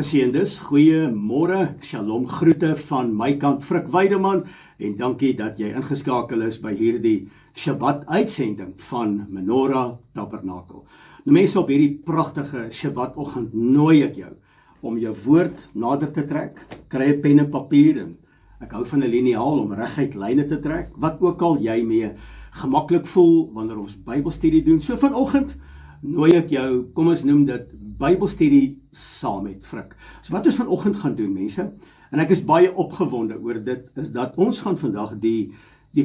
Geseëndes, goeiemôre, shalom groete van my kant, Frik Weideman, en dankie dat jy ingeskakel is by hierdie Shabbat uitsending van Menorah Tabernakel. Nou mense, op hierdie pragtige Shabbat oggend nooi ek jou om jou woord nader te trek, kry 'n pen en papier, en ek hou van 'n liniaal om reguit lyne te trek, wat ook al jy mee gemaklik voel wanneer ons Bybelstudie doen. So vanoggend nooi ek jou, kom ons noem dit Bybelstudie saam met Frik. So wat ons vanoggend gaan doen, mense, en ek is baie opgewonde oor dit, is dat ons gaan vandag die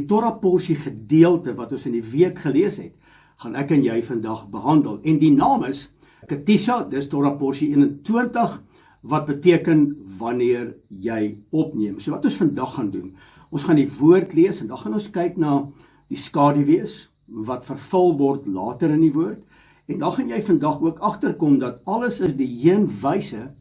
Torah porsie gedeelte wat ons in die week gelees het, gaan ek en jy vandag behandel. En die naam is Ketisha, dis Torah porsie 21, wat beteken wanneer jy opneem. So wat ons vandag gaan doen, ons gaan die woord lees, en dan gaan ons kyk na die skaduwees, wat vervul word later in die woord, en dan gaan jy vandag ook agterkom dat alles is die heenwyse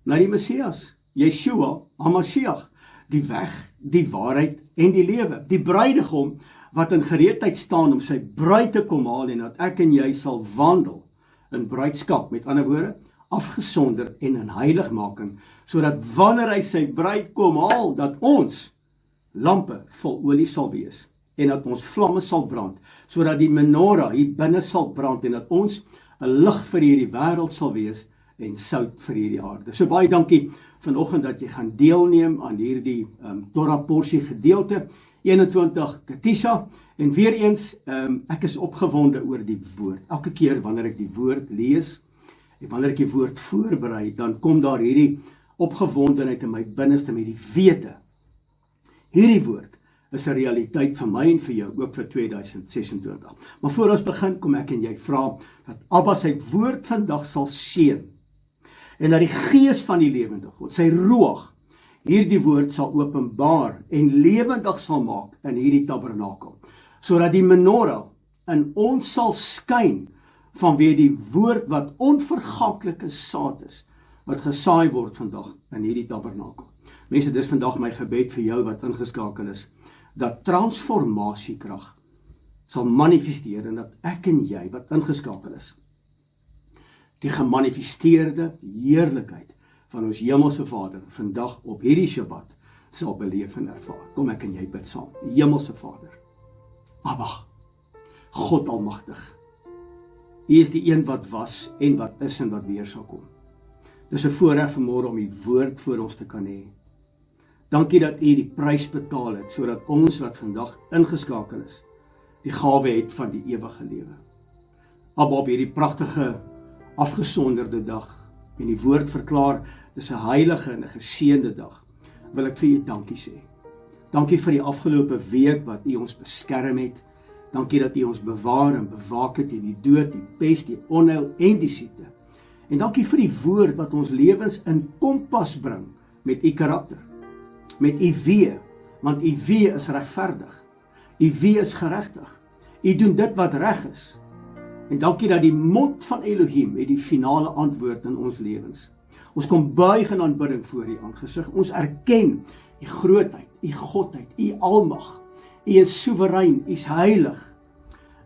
na die Messias, Yeshua, HaMashiach, die weg, die waarheid en die lewe, die bruidegom wat in gereedheid staan om sy bruid te kom haal, en dat ek en jy sal wandel in bruidskap, met ander woorde, afgesonder en in heiligmaking, sodat wanneer hy sy bruid kom haal, dat ons lampe vol olie sal wees, en dat ons vlamme sal brand, sodat die menorah hier binne sal brand, en dat ons 'n lig vir hierdie wêreld sal wees, en sout vir hierdie aarde. So baie dankie vanoggend dat jy gaan deelneem aan hierdie Torah porsie gedeelte, 21 Ketisha, en weer eens, ek is opgewonde oor die woord. Elke keer wanneer ek die woord lees, en wanneer ek die woord voorberei, dan kom daar hierdie opgewondenheid in my binneste met die wete. Hierdie woord is 'n realiteit vir my en vir jou, ook vir 2026. Maar voor ons begin, kom ek en jy vra dat Abba sy woord vandag sal seën, en dat die gees van die lewende God, sy ruach, hierdie woord sal openbaar en lewendig sal maak in hierdie tabernakel, sodat die menorah in ons sal skyn vanweë die woord wat onverganklike saad is, wat gesaai word vandag in hierdie tabernakel. Mense, dis vandag my gebed vir jou wat ingeskakel is, dat transformasiekrag sal manifesteer, en dat ek en jy wat ingeskakel is, die gemanifesteerde heerlikheid van ons hemelse Vader vandag op hierdie Shabbat sal beleef en ervaar. Kom ek en jy bid saam. Hemelse Vader, Abba, God Almagtig, U is die een wat was en wat is en wat weer sal kom. Dis 'n voorreg vanmôre om U woord voor ons te kan hê. Dankie dat U die prys betaal het, sodat ons wat vandag ingeskakel is, die gawe het van die ewige lewe. Abba, op hierdie pragtige, afgesonderde dag, en die woord verklaar, dis 'n heilige en 'n geseënde dag, wil ek vir U dankie sê. Dankie vir die afgelope week wat U ons beskerm het. Dankie dat U ons bewaar en bewaak het teen die dood, die pes, die onheil en die siekte. En dankie vir die woord wat ons lewens in kompas bring met U karakter, met U wee, want U wee is regverdig. U wee is geregtig. U doen dit wat reg is. En dankie dat die mond van Elohim het die finale antwoord in ons lewens. Ons kom buig in aanbidding voor U aangesig. Ons erken U grootheid, U godheid, U almag. U is soewerein, U is heilig.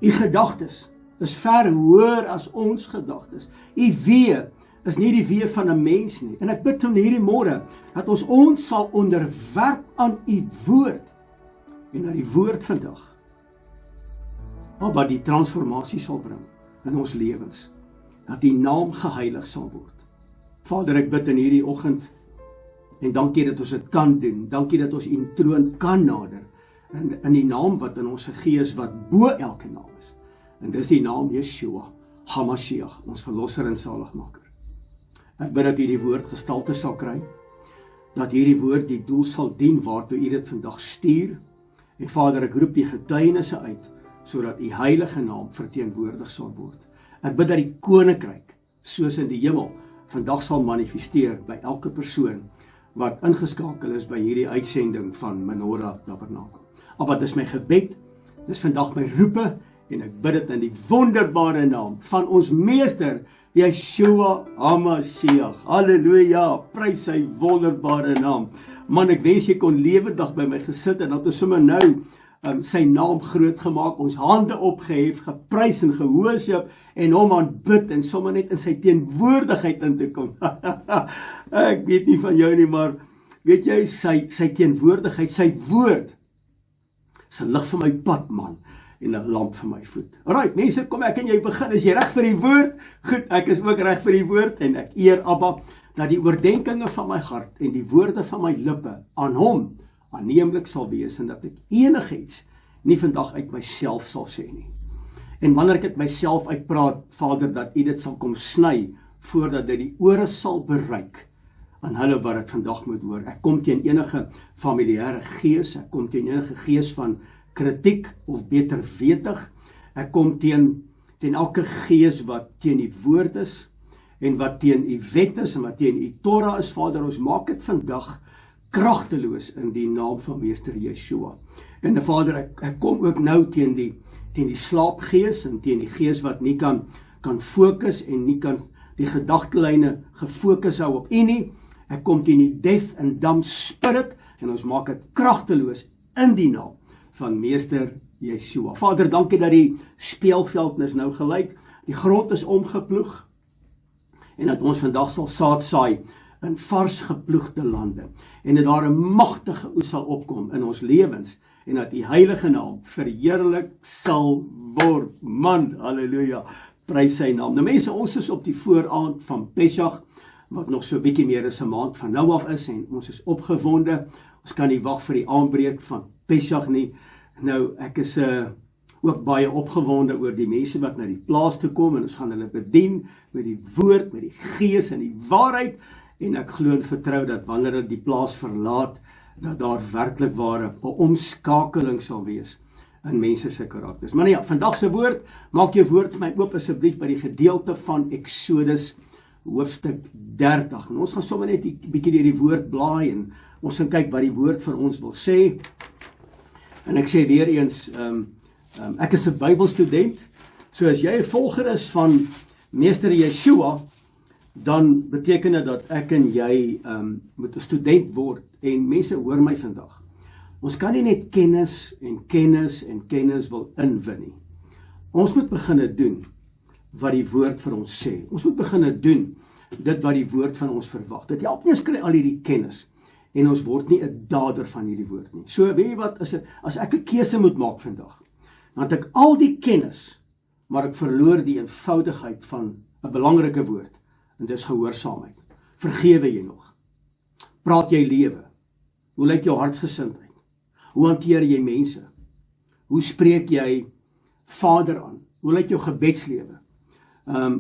U gedagtes is ver hoër as ons gedagtes. U wee is nie die wee van 'n mens nie. En ek bid in hierdie môre dat ons sal onderwerp aan U woord, en dat die woord vandag wat die transformasie sal bring in ons lewens, dat U naam geheilig sal word. Vader, ek bid in hierdie oggend, en dankie dat ons dit kan doen, dankie dat ons U troon kan nader, in die naam wat in ons gegee is, wat bo elke naam is, en dis die naam Yeshua, HaMashiach, ons verlosser en saligmaker. Ek bid dat hierdie woord gestalte sal kry, dat hierdie woord die doel sal dien waartoe U dit vandag stuur, en Vader, ek roep die getuienisse uit, sodat U heilige naam verteenwoordig sal word. Ek bid dat die koninkryk, soos in die hemel, vandag sal manifesteer by elke persoon wat ingeskakel is by hierdie uitsending van Menorah Tabernakel. Abba, dis my gebed, dis vandag my roepe, en ek bid dit in die wonderbare naam van ons meester, Yeshua HaMashiach. Halleluja, prys sy wonderbare naam. Man, ek wens jy kon lewendig by my gesit, en dat ons sommer nou sy naam groot gemaak, ons hande opgehef, geprys en gehoorship en hom aanbid en sommer net in sy teenwoordigheid in te kom. Ek weet nie van jou nie, maar weet jy, sy teenwoordigheid, sy woord, is 'n lig vir my pad, man, en 'n lamp vir my voet. Alright, mense, kom ek en jy begin, is jy reg vir die woord? Goed, ek is ook reg vir die woord, en ek eer Abba, dat die oordenkinge van my hart en die woorde van my lippe aan hom aanneemlik sal wees, en dat ek enigiets nie vandag uit myself sal sê nie. En wanneer ek uit myself uitpraat, Vader, dat U dit sal kom sny, voordat dit die ore sal bereik, aan hulle wat dit vandag moet hoor. Ek kom teen enige familiêre gees, ek kom teen enige gees van kritiek, of beter wetig, ek kom teen elke gees wat teen die woord is, en wat teen U wet is, en wat teen U Torah is, Vader, ons maak dit vandag kragteloos in die naam van Meester Yeshua. En Vader, ek kom ook nou teen die slaapgees, en teen die gees wat nie kan fokus, en nie kan die gedagtelyne gefokus hou op U nie. Ek kom teen die deaf and dumb spirit, en ons maak dit kragteloos in die naam van Meester Yeshua. Vader, dankie dat die speelveld is nou gelyk, die grond is omgeploeg, en dat ons vandag sal saad saai in vars geploegde lande, en dat daar 'n magtige oes sal opkom in ons lewens, en dat U heilige naam verheerlik sal word. Man, halleluja, prys sy naam. Nou mense, ons is op die vooraand van Pesach, wat nog so 'n bietjie meer as 'n maand van nou af is, en ons is opgewonde, ons kan nie wag vir die aanbreek van Pesach nie. Nou, ek is ook baie opgewonde oor die mense wat na die plaas toe kom, en ons gaan hulle bedien met die woord, met die gees en die waarheid, en ek glo en vertrou dat wanneer hulle die plaas verlaat, dat daar werklik ware 'n omskakeling sal wees in mense se karakters. Maar ja, vandag se woord, maak jou woord vir my oop asseblief by die gedeelte van Exodus hoofstuk 30. En ons gaan sommer net 'n bietjie deur die woord blaai, en ons gaan kyk wat die woord vir ons wil sê. En ek sê weer eens, ek is 'n Bybelstudent, so as jy 'n volger is van Meester Yeshua, dan beteken dit dat ek en jy moet 'n student word. En mense, hoor my vandag, ons kan nie net kennis en kennis en kennis wil inwin nie. Ons moet begin doen wat die woord vir ons sê. Ons moet begin doen dit wat die woord van ons verwag. Dit help nie ons kry al hierdie kennis en ons word nie 'n dader van hierdie woord nie. So weet jy wat, as ek 'n keuse moet maak vandag, dan het ek al die kennis, maar ek verloor die eenvoudigheid van 'n belangrike woord, en dis gehoorsaamheid. Vergewe jy nog? Praat jy lewe? Hoe lyk jou hartsgesindheid? Hoe hanteer jy mense? Hoe spreek jy Vader aan? Hoe lyk jou gebedslewe?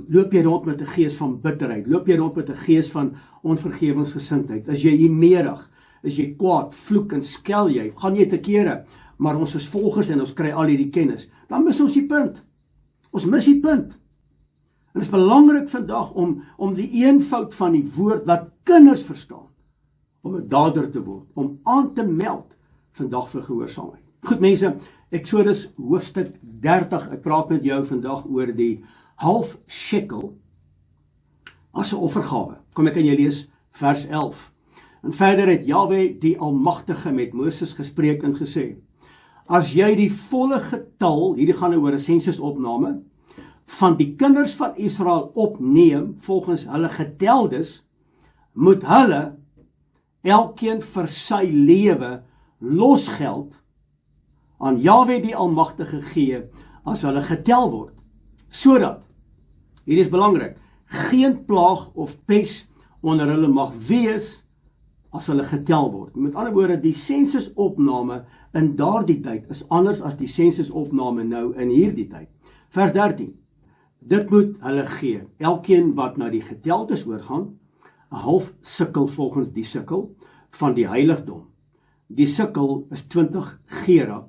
Loop jy rond met 'n gees van bitterheid? Loop jy rond met 'n gees van onvergewingsgesindheid? Is jy hiemerig? Is jy kwaad? Vloek en skel jy? Gaan jy te kere? Maar ons is volgers en ons kry al hierdie kennis. Dan mis ons die punt. Ons mis die punt. En dit is belangrik vandag om die eenvoud van die woord wat kinders verstaan, om 'n dader te word, om aan te meld vandag vir gehoorsaamheid. Goed mense, Exodus hoofstuk 30, ek praat met jou vandag oor die half shekel as 'n offergawe. Kom ek aan jy lees vers 11. En verder het Jahwe die Almagtige met Moses gespreek en gesê: As jy die volle getal, hierdie gaan oor 'n sensusopname, van die kinders van Israel opneem volgens hulle geteldes, moet hulle elkeen vir sy lewe losgeld aan Jahwe die Almagtige gee as hulle getel word, sodat, hier is belangrik, geen plaag of pes onder hulle mag wees as hulle getel word. Met ander woorde, die sensusopname in daardie tyd is anders as die sensusopname nou in hierdie tyd. Vers 13. Dit moet hulle gee, elkeen wat na die geteldes oorgaan, 'n half sikkel volgens die sikkel van die heiligdom. Die sikkel is 20 gera,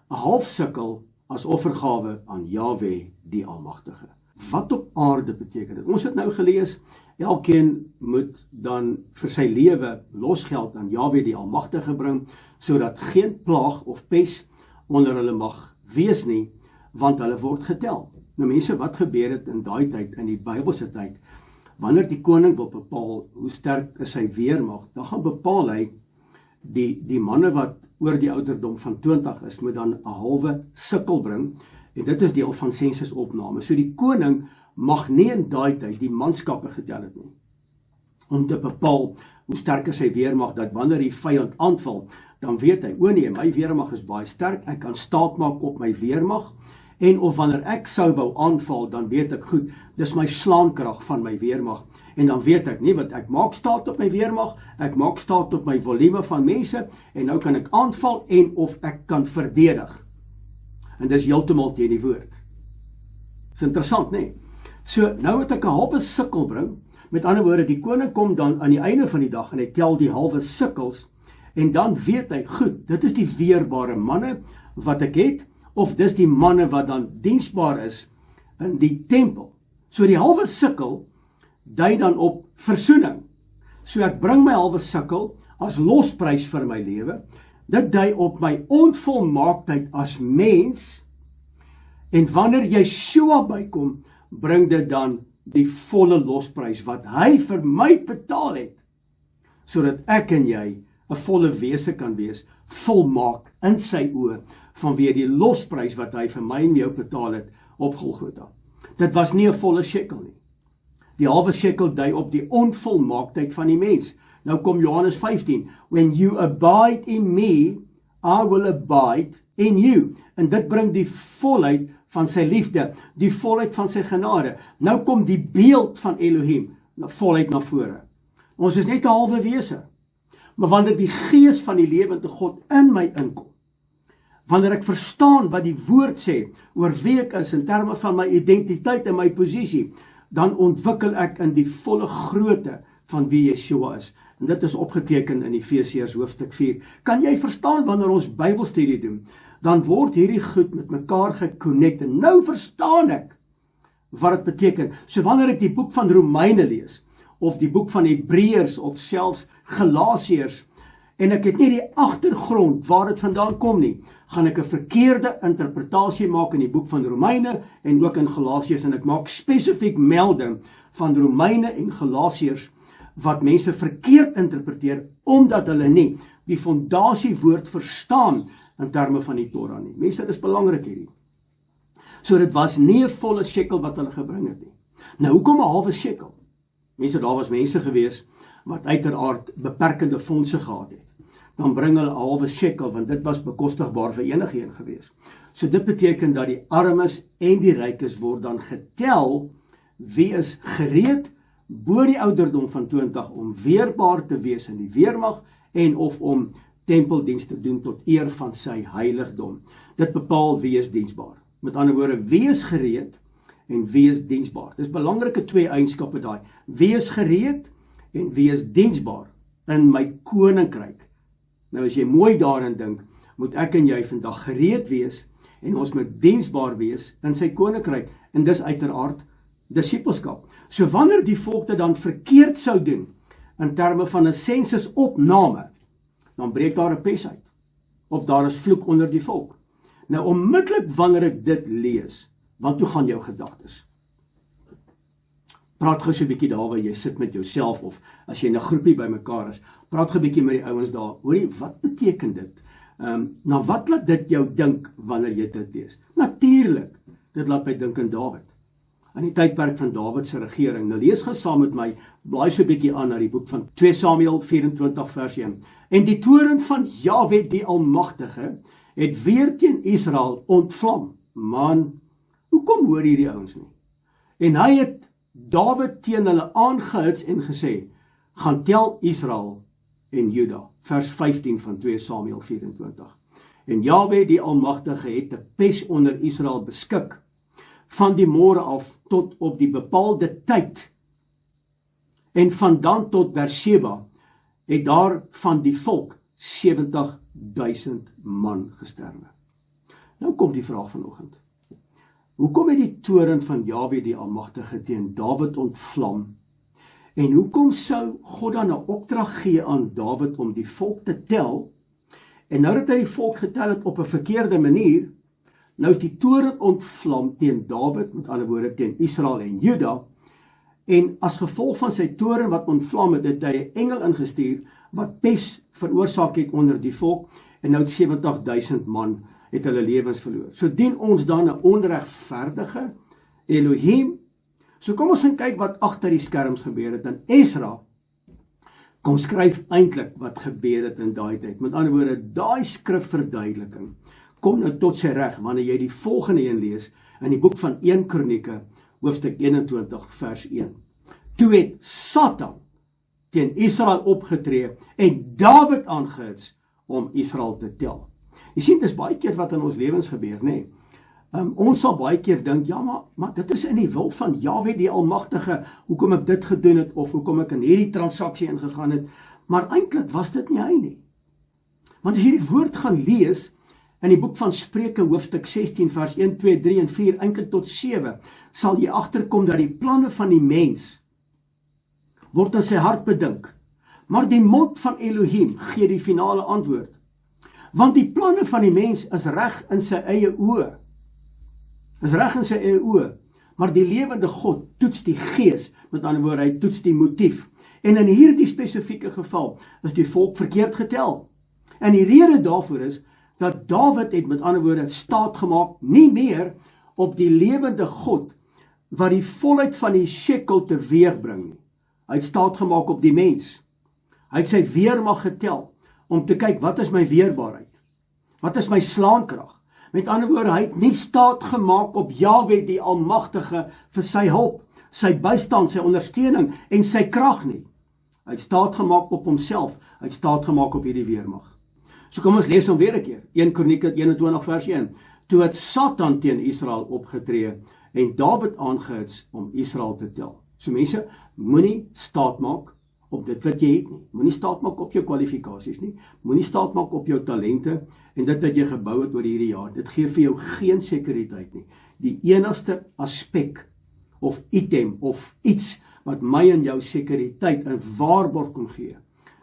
'n half sikkel as offergawe aan Jahwe die Almagtige. Wat op aarde beteken dit? Ons het nou gelees, elkeen moet dan vir sy lewe losgeld aan Jahwe die Almagtige bring, sodat geen plaag of pes onder hulle mag wees nie, want hulle word getel. Nou mense, wat gebeur het in daai tyd, in die Bybelse tyd, wanneer die koning wil bepaal hoe sterk is sy weermag, dan gaan bepaal hy die manne wat oor die ouderdom van 20 is, moet dan 'n halwe sikkel bring, en dit is deel van sensusopname. So die koning mag nie in daai tyd die manskappe getel het nie, om te bepaal hoe sterk is sy weermag, dat wanneer die vyand aanval, dan weet hy, o nee, my weermag is baie sterk, ek kan staat maak op my weermag, en of wanneer ek sou wou aanval, dan weet ek goed, dis my slaankrag van my weermag, en dan weet ek nie, want ek maak staat op my weermag, ek maak staat op my volume van mense, en nou kan ek aanval, en of ek kan verdedig. En dis heeltemal teen die woord. Dis interessant, nee. So, nou moet ek 'n halwe sikkel bring, met ander woorde, die koning kom dan aan die einde van die dag, en hy tel die halwe sikkels, en dan weet hy, goed, dit is die weerbare manne wat ek het, of dis die manne wat dan diensbaar is in die tempel. So die halwe sikkel dui dan op versoening. So ek bring my halwe sikkel as losprys vir my lewe. Dit dui op my onvolmaaktheid as mens, en wanneer Yeshua bykom, bring dit dan die volle losprys wat hy vir my betaal het, sodat ek en jy 'n volle wese kan wees, volmaak in sy oë, vanweë die losprys wat hy vir my en jou betaal het op Golgotha. Dit was nie 'n volle shekel nie. Die halwe shekel dui op die onvolmaaktheid van die mens. Nou kom Johannes 15, when you abide in me, I will abide in you. En dit bring die volheid van sy liefde, die volheid van sy genade. Nou kom die beeld van Elohim, volheid na vore. Ons is net 'n halwe wese. Maar wanneer die gees van die lewende God in my inkom, wanneer ek verstaan wat die woord sê oor wie ek is in terme van my identiteit en my posisie, dan ontwikkel ek in die volle grootte van wie Yeshua is. En dit is opgeteken in Efesiërs hoofstuk 4. Kan jy verstaan wanneer ons Bybelstudie doen, dan word hierdie goed met mekaar geconnect, en nou verstaan ek wat dit beteken. So wanneer ek die boek van Romeine lees, of die boek van Hebreërs, of selfs Galasiërs, en ek het nie die agtergrond waar dit vandaan kom nie, gaan ek 'n verkeerde interpretasie maak in die boek van Romeine, en ook in Galasiërs, en ek maak spesifiek melding van Romeine en Galasiërs, wat mense verkeerd interpreteer, omdat hulle nie die fondasiewoord verstaan in terme van die Torah nie. Mense, dit is belangrik hierdie. So dit was nie 'n volle shekel wat hulle gebring het nie. Nou, hoekom 'n halwe shekel? Mense, daar was mense gewees wat uiteraard beperkende fondse gehad het. Dan bring hulle 'n halwe shekel, want dit was bekostigbaar vir enigeen gewees. So dit beteken dat die armes en die rykes word dan getel, wie is gereed bo die ouderdom van 20 om weerbaar te wees in die weermag, en of om tempeldiens te doen tot eer van sy heiligdom. Dit bepaal wie is diensbaar. Met ander woorde, wie is gereed en wie is diensbaar. Dis belangrike twee eienskappe daai. Wie is gereed en wie is diensbaar in my koninkryk. Nou as jy mooi daarin dink, moet ek en jy vandag gereed wees en ons moet diensbaar wees in sy koninkryk, en dis uiteraard disippelskap. So wanneer die volk dit dan verkeerd sou doen in terme van 'n sensusopname, dan breek daar 'n pes uit, of daar is vloek onder die volk. Nou onmiddellik wanneer ek dit lees, want hoe gaan jou gedagtes? Praat gou so 'n bietjie daar waar jy sit met jouself, of as jy in 'n groepie bymekaar is, praat gou 'n bietjie met die ouens daar. Hoorie, wat beteken dit? Nou wat laat dit jou dink wanneer jy dit lees? Natuurlik, dit laat my dink aan Dawid. In die tydperk van Dawid se regering. Nou lees gou saam met my, blaai so 'n bietjie aan na die boek van 2 Samuel 24 vers 1. En die toorn van Jahwe die Almagtige het weer teen Israel ontvlam. Man, hoekom hoor hierdie ouens nie? En hy het Dawid teen hulle aangehits en gesê, gaan tel Israel en Juda. Vers 15 van 2 Samuel 24. En Jahwe die Almagtige het 'n pes onder Israel beskik, van die môre af tot op die bepaalde tyd, en van dan tot Beersheba, het daar van die volk 70.000 man gesterwe. Nou kom die vraag vanoggend. Hoekom het die toorn van Jahwe die Almagtige teen Dawid ontvlam? En hoekom sou God dan 'n opdrag gee aan Dawid om die volk te tel? En nou dat hy die volk getel het op 'n verkeerde manier, nou is die toorn ontvlam teen Dawid, met ander woorde teen Israel en Juda, en as gevolg van sy toorn wat ontvlam het, het hy 'n engel ingestuur, wat pes veroorsaak het onder die volk, en nou 70.000 man het hulle lewens verloor. So dien ons dan 'n onregverdige Elohim. So kom ons gaan kyk wat agter die skerms gebeur het. En Esra kom skryf eintlik wat gebeur het in daai tyd. Met ander woorde, daai skrifverduideliking kom nou tot sy reg wanneer jy die volgende een lees in die boek van 1 Kronieke, hoofstuk 21 vers 1. Toe het Satan teen Israel opgetree en Dawid aangehits om Israel te tel. Jy sien, dis baie keer wat in ons lewens gebeur, nê? Ons sal baie keer dink, ja, maar dit is in die wil van Jahwe die Almagtige, hoekom ek dit gedoen het, of hoekom ek in hierdie transaksie ingegaan het, maar eintlik was dit nie hy nie. Want as jy die woord gaan lees, in die boek van Spreuke, hoofstuk 16, vers 1, 2, 3 en 4, eintlik tot 7, sal jy agterkom dat die planne van die mens word in sy hart bedink, maar die mond van Elohim gee die finale antwoord. Want die planne van die mens is reg in sy eie oë. Is reg in sy eie oë, maar die lewende God toets die gees, met ander woorde, hy toets die motief. En in hierdie spesifieke geval is die volk verkeerd getel. En die rede daarvoor is dat Dawid het, met ander woorde, staat gemaak nie meer op die lewende God wat die volheid van die shekel teweeg bring nie. Hy het staat gemaak op die mens. Hy het sy weermag getel om te kyk, wat is my weerbaarheid? Wat is my slaankrag? Met ander woorde, hy het nie staat gemaak op Jahwe die Almagtige vir sy hulp, sy bystand, sy ondersteuning en sy krag nie. Hy het staat gemaak op homself, hy het staat gemaak op hierdie weermag. So kom ons lees hom weer 'n keer, 1 Kronieke 21 vers 1. Toe het Satan teen Israel opgetree en Dawid aangehits om Israel te tel. So mense, moenie staat maak op dit wat jy het nie. Moenie staat maak op jou kwalifikasies nie. Moenie staat maak op jou talente en dit wat jy gebou het oor hierdie jaar. Dit gee vir jou geen sekuriteit nie. Die enigste aspek of item of iets wat my en jou sekuriteit en waarborg kon gee,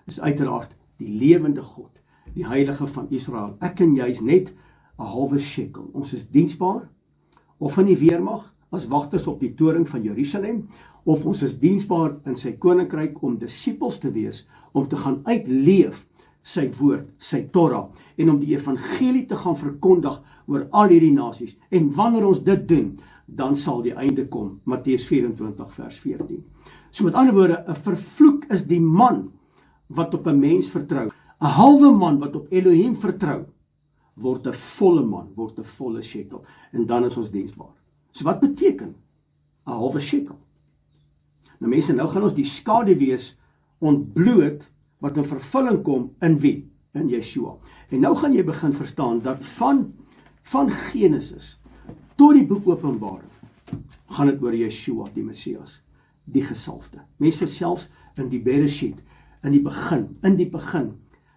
is uiteraard die lewende God, die heilige van Israel. Ek en jy is net 'n halwe shekel. Ons is diensbaar of in die weermag as wagters op die toring van Jerusalem, of ons is diensbaar in sy koninkryk om disippels te wees, om te gaan uitleef sy woord, sy Torah, en om die evangelie te gaan verkondig oor al hierdie nasies. En wanneer ons dit doen, dan sal die einde kom. Matteus 24 vers 14. So met ander woorde, 'n vervloek is die man wat op 'n mens vertrou. 'n halwe man wat op Elohim vertrou, word 'n volle man, word 'n volle shekel. En dan is ons diensbaar. So wat beteken 'n halwe shekel? Nou mense, nou gaan ons die skaduwees ontbloot wat in vervulling kom in wie? In Yeshua. En nou gaan jy begin verstaan dat van Genesis tot die boek Openbaring gaan dit oor Yeshua, die Messias, die gesalfde. Mense, selfs in die Bereshit, in die begin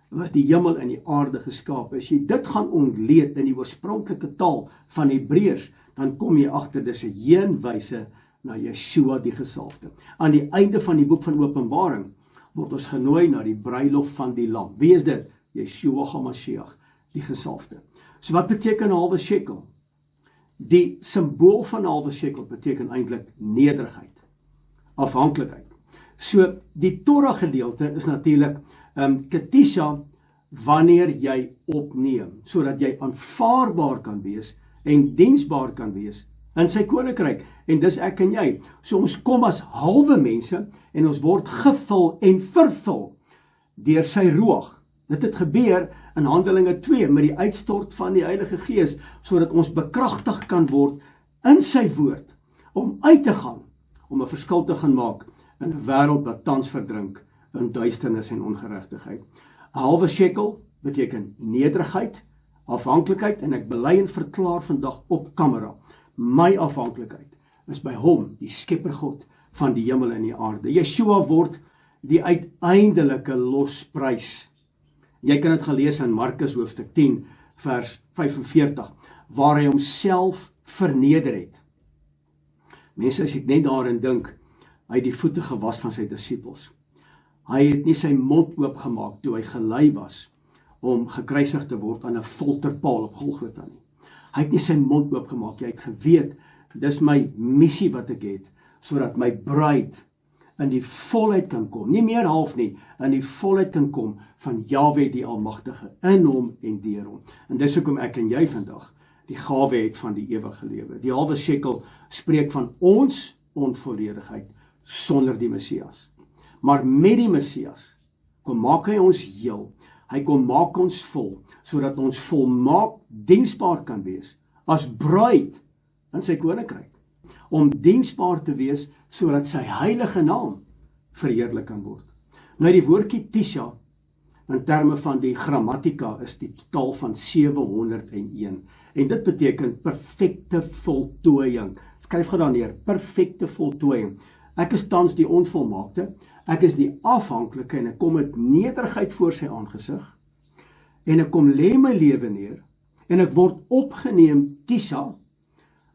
was die hemel en die aarde geskaap. As jy dit gaan ontleed in die oorspronklike taal van Hebreërs, dan kom jy agter dis 'n heenwyse na Yeshua die gesalfde. Aan die einde van die boek van Openbaring word ons genooi na die bruilof van die lam. Wie is dit? Yeshua HaMashiach, die gesalfde. So wat beteken 'n halwe shekel? Die simbool van 'n halwe shekel beteken eintlik nederigheid, afhanklikheid. So die Torah gedeelte is natuurlik Ketisha, wanneer jy opneem, sodat jy aanvaarbaar kan wees en diensbaar kan wees in sy koninkryk. En dis ek en jy. So ons kom as halwe mense en ons word gevul en vervul deur sy ruach. Dit het gebeur in Handelinge 2 met die uitstort van die Heilige Gees, sodat ons bekragtig kan word in sy woord om uit te gaan, om 'n verskil te gaan maak in 'n wêreld wat tans verdrink in duisternis en ongeregtigheid. 'n halwe shekel beteken nederigheid, afhanklikheid, en ek bely en verklaar vandag op kamera, my afhanklikheid is by hom, die skepper God van die hemel en die aarde. Yeshua word die uiteindelike losprys. Jy kan dit gelees in Markus hoofstuk 10 vers 45, waar hy homself verneder het. Mense, as ek net daarin dink, hy het die voete gewas van sy disippels. Hy het nie sy mond oopgemaak toe hy gelei was om gekruisig te word aan 'n folterpaal op Golgotha nie. Hy het nie sy mond oopgemaak. Hy het geweet, dis my missie wat ek het, sodat my bruid in die volheid kan kom, nie meer half nie, in die volheid kan kom van Jahwe die Almagtige, in hom en deur hom. En dis hoekom ek en jy vandag die gawe het van die ewige lewe. Die halwe shekel spreek van ons onvolledigheid sonder die Messias. Maar met die Messias kom maak hy ons heel, hy kom maak ons vol, sodat ons volmaak diensbaar kan wees, as bruid in sy koninkryk, om diensbaar te wees, sodat sy heilige naam verheerlik kan word. Nou die woordjie Tisha, in terme van die grammatika, is die totaal van 701, en dit beteken perfekte voltooiing. Skryf gou daar neer, perfekte voltooiing. Ek is tans die onvolmaakte, ek is die afhanklike, en ek kom met nederigheid voor sy aangesig, en ek kom lê my lewe neer, en ek word opgeneem, Tisha,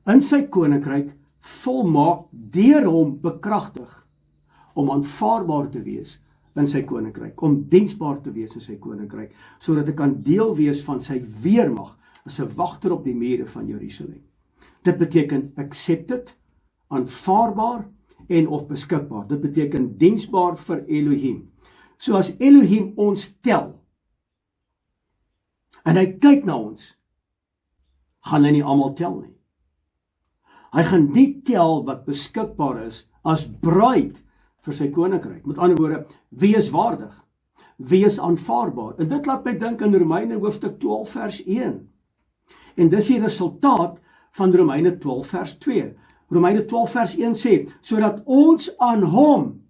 in sy koninkryk, volmaak, deur hom bekragtig, om aanvaarbaar te wees in sy koninkryk, om diensbaar te wees in sy koninkryk, sodat ek kan deel wees van sy weermag, as 'n wagter op die mure van Jerusalem. Dit beteken accepted, aanvaarbaar en of beskikbaar. Dit beteken diensbaar vir Elohim. So as Elohim ons tel, en hy kyk na ons, gaan hy nie almal tel nie. Hy gaan nie tel wat beskikbaar is as bruid vir sy koninkryk. Met ander woorde, wie is waardig? Wie is aanvaarbaar? En dit laat my dink aan Romeine hoofstuk 12 vers 1. En dis die resultaat van Romeine 12 vers 2. Romeine 12 vers 1 sê, sodat ons aan hom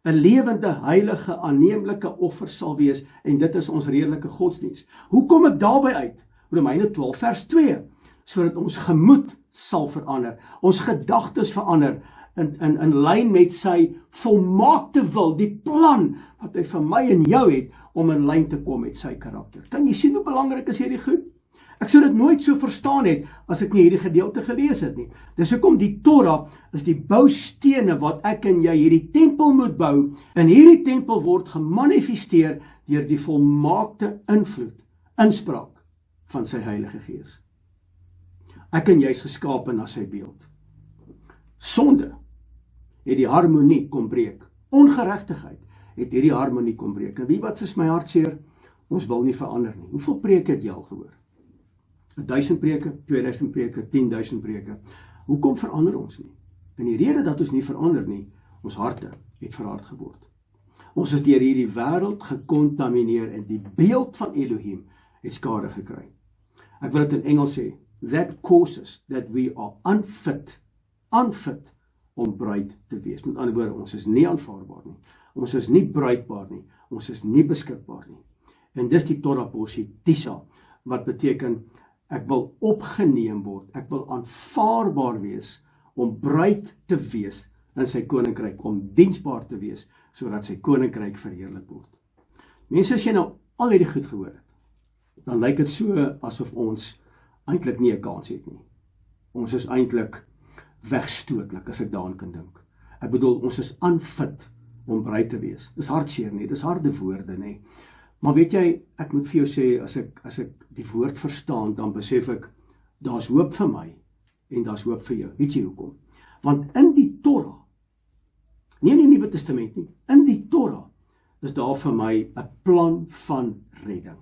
'n lewende, heilige, aanneemlike offer sal wees, en dit is ons redelike godsdiens. Hoe kom ek daarby uit? Romeine 12 vers 2, sodat ons gemoed sal verander, ons gedagtes verander, in lyn met sy volmaakte wil, die plan wat hy vir my en jou het, om in lyn te kom met sy karakter. Kan jy sien hoe belangrik is hierdie goed? Ek sou dit nooit so verstaan het, as ek nie hierdie gedeelte gelees het nie. Dis hoekom die Torah is die boustene wat ek en jy hierdie tempel moet bou, en hierdie tempel word gemanifesteer deur die volmaakte invloed, inspraak van sy Heilige Gees. Ek en jy is geskape na sy beeld. Sonde het die harmonie kom breek. Ongeregtigheid het hierdie harmonie kom breek. En wie wat is my hartseer? Ons wil nie verander nie. Hoeveel preke het jy al gehoor? 1000 preke, 2000 preke, 10.000 preke. Hoekom verander ons nie? En die rede dat ons nie verander nie, ons harte het verhard geword. Ons is deur hierdie wêreld gekontamineer, en die beeld van Elohim het skade gekry. Ek wil dit in Engels sê, that causes that we are unfit om bruid te wees. Met ander woorde, ons is nie aanvaarbaar nie, ons is nie bruidbaar nie, ons is nie beskikbaar nie. En dis die Torah porsie, Tisha, wat beteken, ek wil opgeneem word, ek wil aanvaarbaar wees, om bruid te wees in sy koninkryk, om diensbaar te wees, sodat sy koninkryk verheerlik word. Mense, as jy nou al hierdie goed gehoor het, dan lyk dit so asof ons eintlik nie 'n kans het nie. Ons is eintlik wegstootlik, as ek daaraan kan dink. Ek bedoel, ons is unfit om bruid te wees. Dis hartseer nie, dis harde woorde nie. Maar weet jy, ek moet vir jou sê, as ek die woord verstaan, dan besef ek, daar's hoop vir my, en daar's hoop vir jou. Weet jy hoekom? Want in die Torah, nie in die Nuwe Testament nie, in die Torah, is daar vir my 'n plan van redding.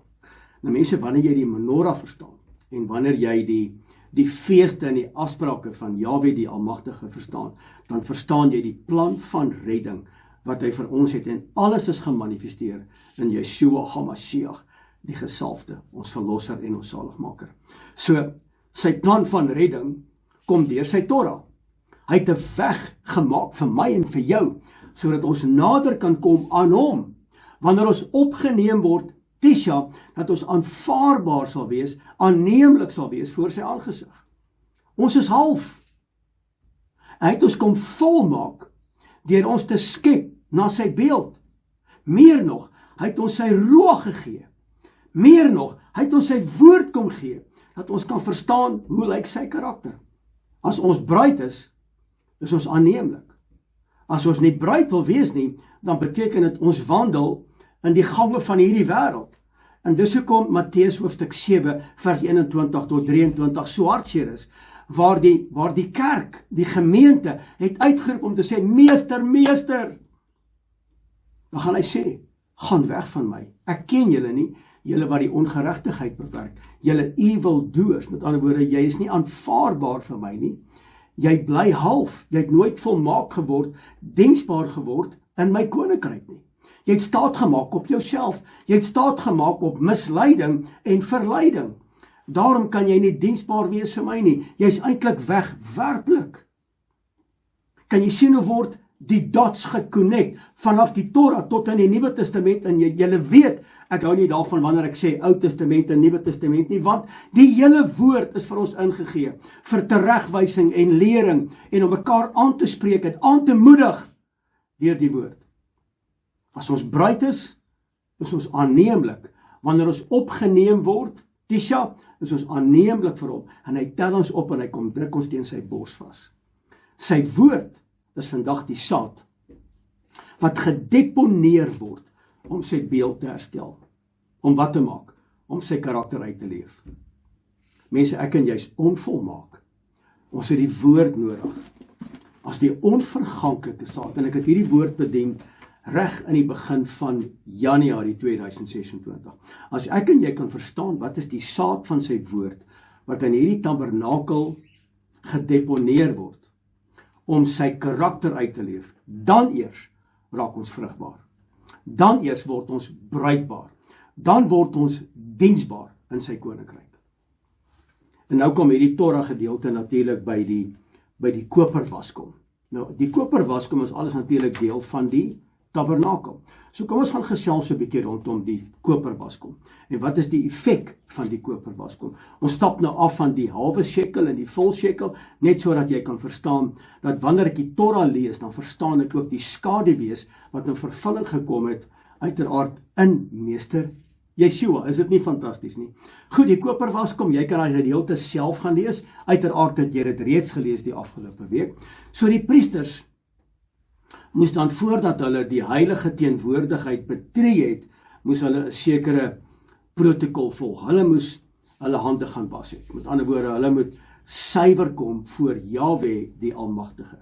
Nou mense, wanneer jy die menorah verstaan, en wanneer jy die feeste en die afsprake van Jahwe die Almagtige verstaan, dan verstaan jy die plan van redding, wat hy vir ons het, en alles is gemanifesteer in Yeshua HaMashiach, die gesalfde, ons verlosser en ons saligmaker. So, sy plan van redding kom deur sy Torah. Hy het 'n weg gemaak vir my en vir jou, sodat ons nader kan kom aan hom. Wanneer ons opgeneem word, Tisha, dat ons aanvaarbaar sal wees, aanneemlik sal wees voor sy aangesig. Ons is half. Hy het ons kom volmaak, deur ons te skep na sy beeld. Meer nog, hy het ons sy roeg gegee. Meer nog, hy het ons sy woord kom gee, dat ons kan verstaan hoe lyk sy karakter. As ons bruid is ons aanneemlik. As ons nie bruid wil wees nie, dan beteken dit ons wandel in die gange van hierdie wêreld. En dis hoekom Matteus hoofstuk 7 vers 21 tot 23 so hartseer is, waar die kerk, die gemeente, het uitgeroep om te sê, meester, meester. Dan gaan hy sê, gaan weg van my, ek ken julle nie, julle wat die ongeregtigheid bewerk, julle evil doers, met ander woorde, jy is nie aanvaarbaar vir my nie, jy bly half, jy het nooit volmaak geword, diensbaar geword in my koninkryk nie. Jy het staat gemaak op jouself, jy het staat gemaak op misleiding en verleiding. Daarom kan jy nie diensbaar wees vir my nie, jy is eintlik weg, werklik. Kan jy sien hoe word die dots geconnect, vanaf die Torah tot in die Nuwe Testament, en julle weet, ek hou nie daarvan wanneer ek sê Ou Testament en Nuwe Testament nie, want die hele woord is vir ons ingegee, vir teregwysing en lering, en om mekaar aan te spreek en aan te moedig, deur die woord. As ons bruid is ons aanneemlik, wanneer ons opgeneem word, Tisha, is ons aanneemlik vir hom, en hy tel ons op en hy kom druk ons teen sy bors vas. Sy woord is vandag die saad, wat gedeponeer word, om sy beeld te herstel, om wat te maak, om sy karakter uit te leef. Mense, ek en jy is onvolmaak, ons het die woord nodig, as die onverganklike saad, en ek het hierdie woord bedien, reg in die begin van Januarie 2026. As ek en jy kan verstaan, wat is die saad van sy woord, wat in hierdie tabernakel gedeponeer word, om sy karakter uit te leef, dan eers raak ons vrugbaar. Dan eers word ons bruikbaar. Dan word ons diensbaar in sy koninkryk. En nou kom hierdie Torah gedeelte natuurlik by die koperwaskom. Nou, die koperwaskom is alles natuurlik deel van die tabernakel. So kom ons gaan gesels 'n bietjie rondom die koperwaskom. En wat is die effek van die koperwaskom? Ons stap nou af van die halwe shekel en die vol shekel, net sodat jy kan verstaan, dat wanneer ek die Torah lees, dan verstaan ek ook die skaduwees, wat in vervulling gekom het, uiteraard in meester Yeshua. Is dit nie fantasties nie? Goed, die koperwaskom, jy kan daai gedeelte self gaan lees, uiteraard het jy dit reeds gelees die afgelope week. So die priesters moes dan voordat hulle die heilige teenwoordigheid betree het, moes hulle 'n sekere protokol volg. Hulle moes hulle hande gaan was het. Met ander woorde, hulle moet suiwer kom voor Jahweh die Almagtige.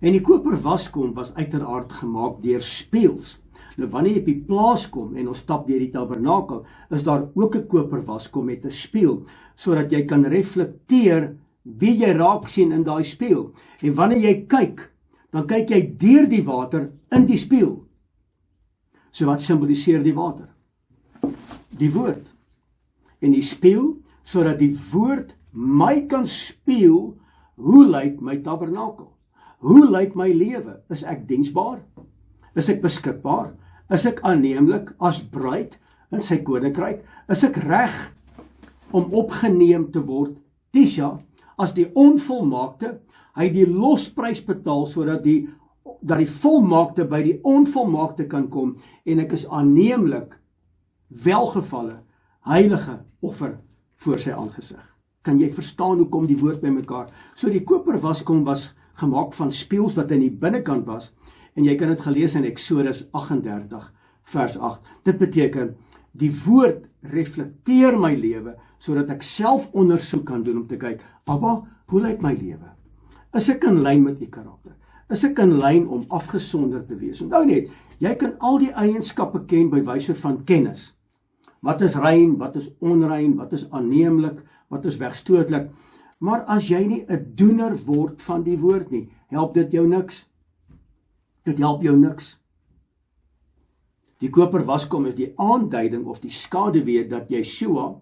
En die koperwaskom was uiteraard gemaak deur spieëls. Nou wanneer jy op die plaas kom en ons stap deur die tabernakel, is daar ook 'n koperwaskom met 'n spieël, sodat jy kan reflekteer wie jy raak sien in daai spieël. En wanneer jy kyk, dan kyk jy deur die water in die spieël. So wat simboliseer die water? Die woord. En die spieël, sodat die woord my kan spieël, hoe lyk my tabernakel? Hoe lyk my lewe? Is ek diensbaar? Is ek beskikbaar? Is ek aanneemlik as bruid in sy koninkryk? Is ek reg om opgeneem te word, Tisha, as die onvolmaakte? Hy die losprys betaal, sodat die volmaakte by die onvolmaakte kan kom, en ek is aanneemlik, welgevalle, heilige offer voor sy aangesig. Kan jy verstaan hoe kom die woord by mekaar? So die koperwaskom was gemaak van spieëls wat in die binnekant was, en jy kan dit gelees in Eksodus 38 vers 8. Dit beteken, die woord reflekteer my lewe, sodat ek self ondersoek kan doen om te kyk, Abba, hoe lyk my lewe? Is ek in lyn met die karakter? Is ek in lyn om afgesonder te wees? Onthou net, jy kan al die eienskappe ken by wyse van kennis. Wat is rein, wat is onrein, wat is aanneemlik, wat is wegstootlik? Maar as jy nie 'n doener word van die woord nie, help dit jou niks. Dit help jou niks. Die koperwaskom is die aanduiding of die skaduwee dat Yeshua,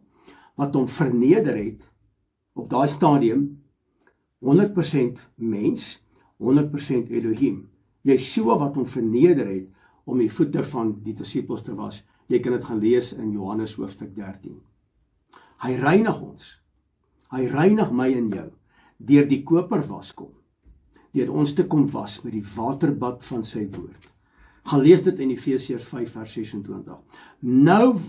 wat hom verneder het, op daai stadium, 100% mens, 100% Elohim. Yeshua wat hom verneder het, om die voete van die disippels te was. Jy kan dit gaan lees in Johannes hoofstuk 13. Hy reinig ons. Hy reinig my en jou, deur die koperwaskom, deur ons te kom was met die waterbad van sy woord. Gaan lees dit in Efesiërs 5 vers 26. Nou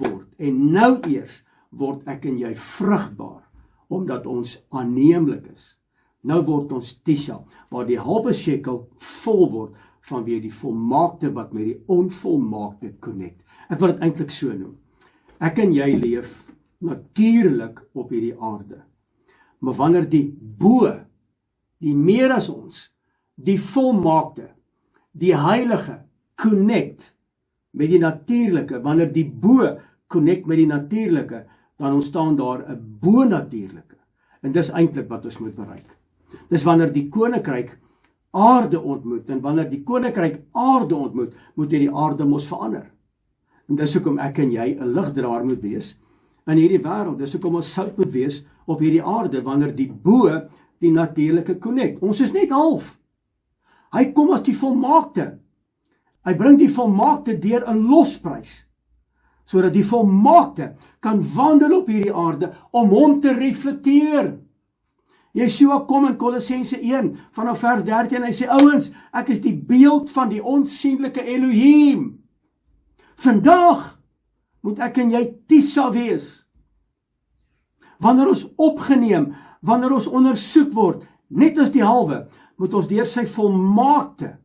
eers word ek en jy vrugbaar, omdat ons aanneemlik is. Nou word ons Tisha, waar die halwe shekel vol word, vanweë die volmaakte wat met die onvolmaakte connect. Ek wil dit eintlik so noem. Ek en jy leef natuurlik op hierdie aarde, Maar wanneer die bo, die meer as ons, die volmaakte, die heilige, connect met die natuurlike, wanneer die bo connect met die natuurlike, dan ontstaan daar 'n bonatuurlike. En dis eintlik wat ons moet bereik. Dis wanneer die koninkryk aarde ontmoet, en wanneer die koninkryk aarde ontmoet, moet die aarde mos verander. En dis hoekom ek en jy 'n ligdraer moet wees in hierdie wêreld. Dis hoekom ons sout moet wees op hierdie aarde, wanneer die bo die natuurlike connect. Ons is net half. Hy kom as die volmaakte. Hy bring die volmaakte deur 'n losprys, sodat die volmaakte kan wandel op hierdie aarde om hom te reflekteer. Yeshua kom in Kolossense 1 vanaf vers 13, hy sê, ouens, ek is die beeld van die onsigbare Elohim. Vandag moet ek en jy Tisa wees. Wanneer ons opgeneem, wanneer ons ondersoek word, net as die halwe, moet ons deur sy volmaakte,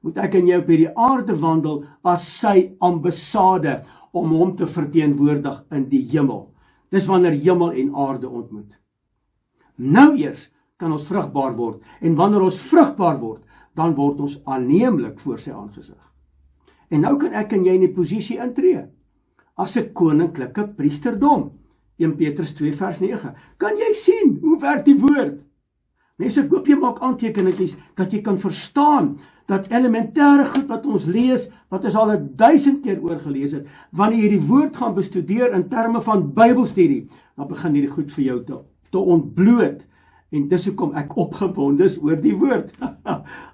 moet ek en jy op hierdie aarde wandel as sy ambassade, om hom te verteenwoordig in die hemel. Dis wanneer hemel en aarde ontmoet. Nou eers kan ons vrugbaar word, en wanneer ons vrugbaar word, dan word ons aanneemlik voor sy aangesig. En nou kan ek en jy in die posisie intree, as 'n koninklike priesterdom. 1 Petrus 2 vers 9. Kan jy sien, hoe werk die woord? Mense, ek hoop jy maak aantekeningetjies, dat jy kan verstaan, dat elementêre goed wat ons lees, wat ons al 1000 keer oor gelees het, wanneer jy die woord gaan bestudeer in terme van Bybelstudie, dan begin hierdie goed vir jou te ontbloot, en dis hoekom ek opgewonde is oor die woord.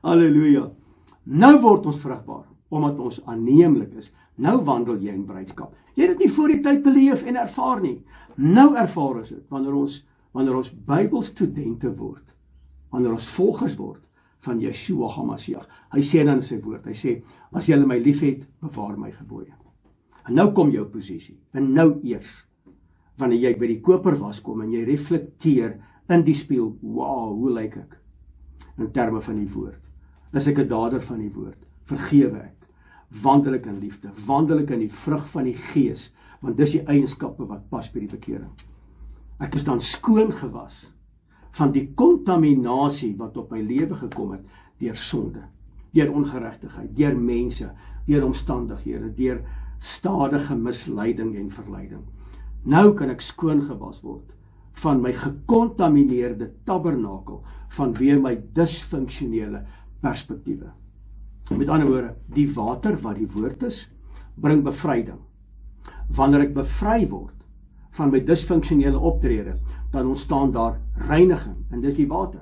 Halleluja. Nou word ons vrugbaar, omdat ons aanneemlik is. Nou wandel jy in bruidskap. Jy het dit nie voor die tyd beleef en ervaar nie. Nou ervaar ons dit, wanneer ons Bybelstudente word, wanneer ons volgers word van Yeshua HaMashiach. Hy sê dan in sy woord, hy sê, as julle my lief het, bewaar my gebooie. En nou kom jou posisie, en nou eers, wanneer jy by die koperwas kom, en jy reflekteer in die spieël, wow, hoe lyk ek? In terme van die woord. Is ek 'n dader van die woord? Vergewe ek? Wandel ek in liefde? Wandel ek in die vrug van die Gees? Want dis die eienskappe wat pas by die bekering. Ek is dan skoon gewas van die kontaminasie wat op my lewe gekom het, deur sonde, deur ongeregtigheid, deur mense, deur omstandighede, deur stadige misleiding en verleiding. Nou kan ek skoon gewas word van my gekontamineerde tabernakel, vanweer my disfunksionele perspektiewe. Met ander woorde, die water wat die woord is, bring bevryding. Wanneer ek bevry word van my disfunksionele optrede, dan ontstaan daar reiniging, en dis die water.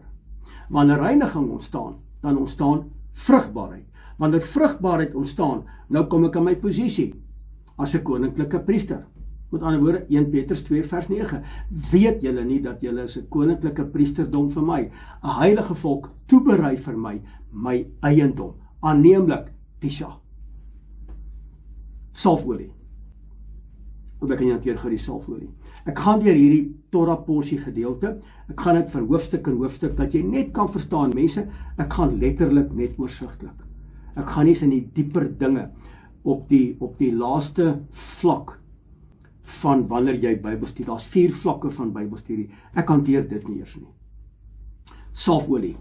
Wanneer reiniging ontstaan, dan ontstaan vrugbaarheid. Wanneer vrugbaarheid ontstaan, nou kom ek in my posisie as 'n koninklike priester. Met ander woorde, 1 Petrus 2 vers 9. Weet julle nie dat julle is 'n koninklike priesterdom vir my, 'n heilige volk toeberei vir my eiendom, aanneemlik Tisha. Salfolie. Hoe ek kan jy hanteer gou die salfolie? Ek gaan deur hierdie Torah porsie gedeelte, ek gaan dit vir hoofstuk en hoofstuk, dat jy net kan verstaan, mense, ek gaan letterlik net oorsigtelik. Ek gaan nie in die dieper dinge, op die laaste vlak, van wanneer jy Bybelstudie, daar's 4 vlakke van Bybelstudie, ek hanteer dit nie eers nie. Salfolie,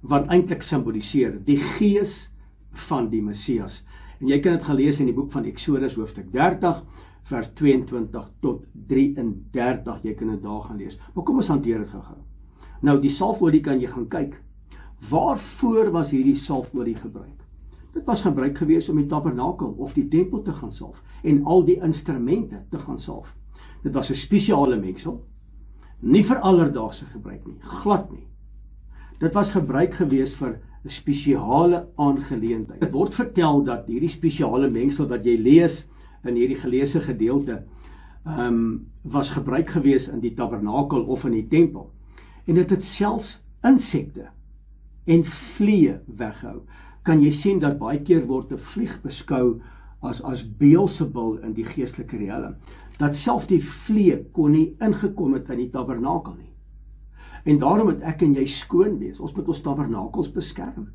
wat eintlik simboliseer die gees van die Messias. En jy kan dit gelees in die boek van Eksodus hoofstuk 30, vers 22 tot 33, jy kan dit daar gaan lees. Maar kom ons hanteer dit gou. Nou, die salfolie kan jy gaan kyk. Waarvoor was hierdie salfolie gebruik? Dit was gebruik gewees om die tabernakel of die tempel te gaan salf, en al die instrumente te gaan salf. Dit was 'n spesiale mengsel, nie vir alledaagse gebruik nie, glad nie. Dit was gebruik gewees vir 'n spesiale aangeleentheid. Dit word vertel dat hierdie spesiale mengsel wat jy lees in hierdie geleesde gedeelte, was gebruik gewees in die tabernakel of in die tempel. En dit het selfs insekte en vliee weghou. Kan jy sien dat baie keer word 'n vlieg beskou as Beelzebul in die geestelike riekelm, dat selfs die vliee kon nie ingekom het in die tabernakel nie. En daarom moet ek en jy skoon wees, ons moet ons tabernakels beskerm.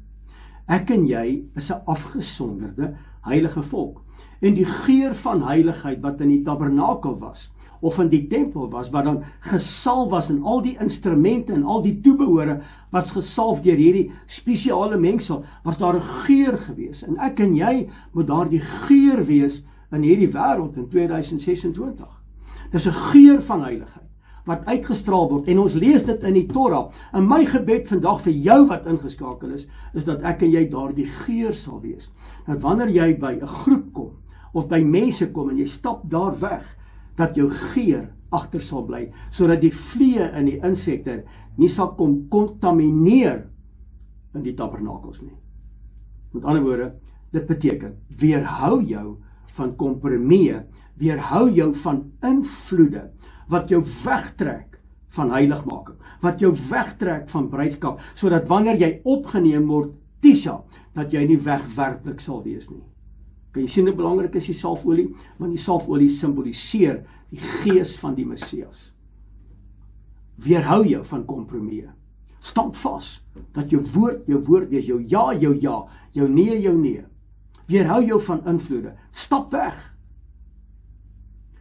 Ek en jy is 'n afgesonderde heilige volk, en die geur van heiligheid wat in die tabernakel was, of in die tempel was, wat dan gesalf was en al die instrumente en al die toebehore was gesalf deur hierdie spesiale mengsel, was daar 'n geur gewees. En ek en jy moet daardie geur wees in hierdie wêreld in 2026. Dis 'n geur van heiligheid wat uitgestraal word, en ons lees dit in die Torah. En my gebed vandag vir jou wat ingeskakel is dat ek en jy daardie geur sal wees. Dat wanneer jy by 'n groep kom, of by mense kom en jy stap daar weg, dat jou geur agter sal bly, sodat die vliee en die insekte nie sal kom kontamineer in die tabernakels nie. Met ander woorde, dit beteken, weerhou jou van kompromieë, weerhou jou van invloede, wat jou wegtrek van heiligmaking, wat jou wegtrek van bruidskap, sodat wanneer jy opgeneem word, Tisha, dat jy nie wegwerklik sal wees nie. Kan jy sien hoe belangrik is die salfolie? Want die salfolie symboliseer die gees van die Messias. Weerhou jou van kompromieë. Staan vas, dat jou woord wees, jou ja, jou nee. Weerhou jou van invloede. Stap weg.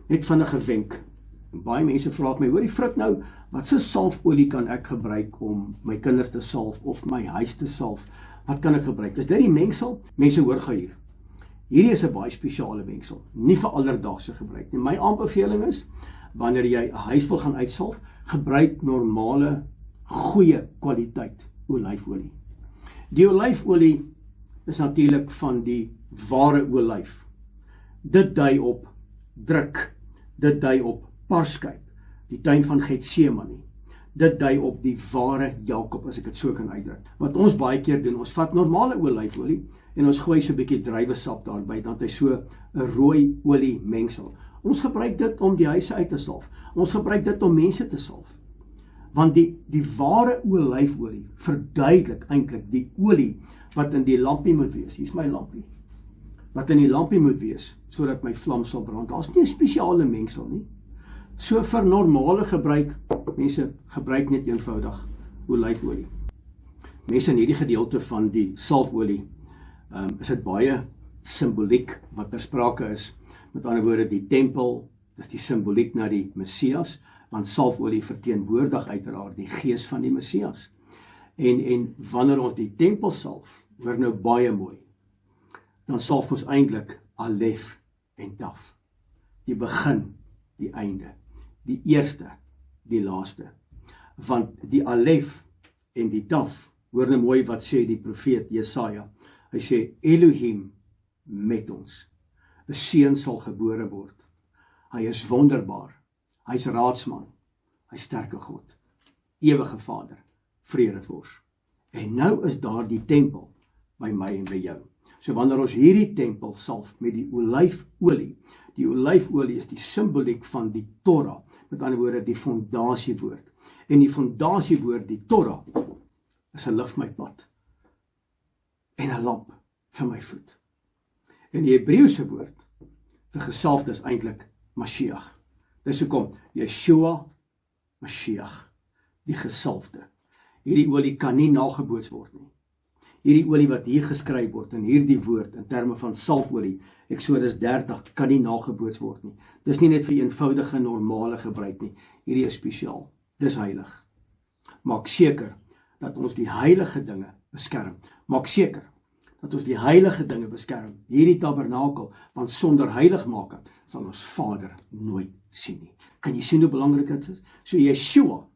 Net vinnige wenk. Baie mense vra my, hoor die Frik nou, wat se salfolie kan ek gebruik om my kinders te salf of my huis te salf? Wat kan ek gebruik? Is dit die mengsel? Mense hoor gou hier. Hierdie is 'n baie spesiale mengsel, nie vir alledaagse gebruik nie. My aanbeveling is, wanneer jy 'n huis wil gaan uitsalf, gebruik normale, goeie kwaliteit olyfolie. Die olyfolie is natuurlik van die ware olyf. Dit dui op druk, dit dui op parskyp, die tuin van Getsemane. Dit dui op die ware Jakob, as ek dit so kan uitdruk. Wat ons baie keer doen, ons vat normale olyfolie en ons gooi so 'n bietjie druiwesap daarby, dan het hy so 'n rooi olie mengsel. Ons gebruik dit om die huise uit te salf. Ons gebruik dit om mense te salf. Want die ware olyfolie verduidelik eintlik die olie wat in die lampie moet wees. Hier is my lampie. Wat in die lampie moet wees, sodat my vlam sal brand. Daar's nie 'n spesiale mengsel nie. So vir normale gebruik, mense gebruik net eenvoudig olyfolie. Mense in hierdie gedeelte van die salfolie, is dit baie simboliek wat ter sprake is. Met ander woorde, die tempel, dis die simboliek na die Messias, want salfolie verteenwoordig uiteraard die gees van die Messias. En wanneer ons die tempel salf, hoor nou baie mooi, dan salf ons eintlik Alef en Taf. Die begin, die einde. Die eerste, die laaste. Want die Alef en die Taf, hoor nou mooi wat sê die profeet Jesaja. Hy sê, Elohim met ons. 'n Seun sal gebore word. Hy is wonderbaar. Hy's raadsman. Hy's sterke God. Ewige Vader. Vredevors. En nou is daar die tempel by my en by jou. So wanneer ons hierdie tempel salf met die olyfolie, die olyfolie is die simboliek van die Torah, met ander woorde die fondasiewoord. En die fondasiewoord, die Torah, is 'n lig vir my pad en 'n lamp vir my voet. En die Hebreëse woord vir gesalfde is eintlik Mashiach. Dis hoekom Yeshua Mashiach, die gesalfde. Hierdie olie kan nie nageboots word nie. Hierdie olie wat hier geskryf word in hierdie woord in terme van salfolie, Eksodus 30, kan nie nageboots word nie. Dis nie net vir eenvoudige normale gebruik nie. Hierdie is spesiaal. Dis heilig. Maak seker dat ons die heilige dinge beskerm. Maak seker dat ons die heilige dinge beskerm. Hierdie tabernakel, want sonder heiligmaking sal ons Vader nooit sien nie. Kan jy sien hoe belangrik dit is? So Yeshua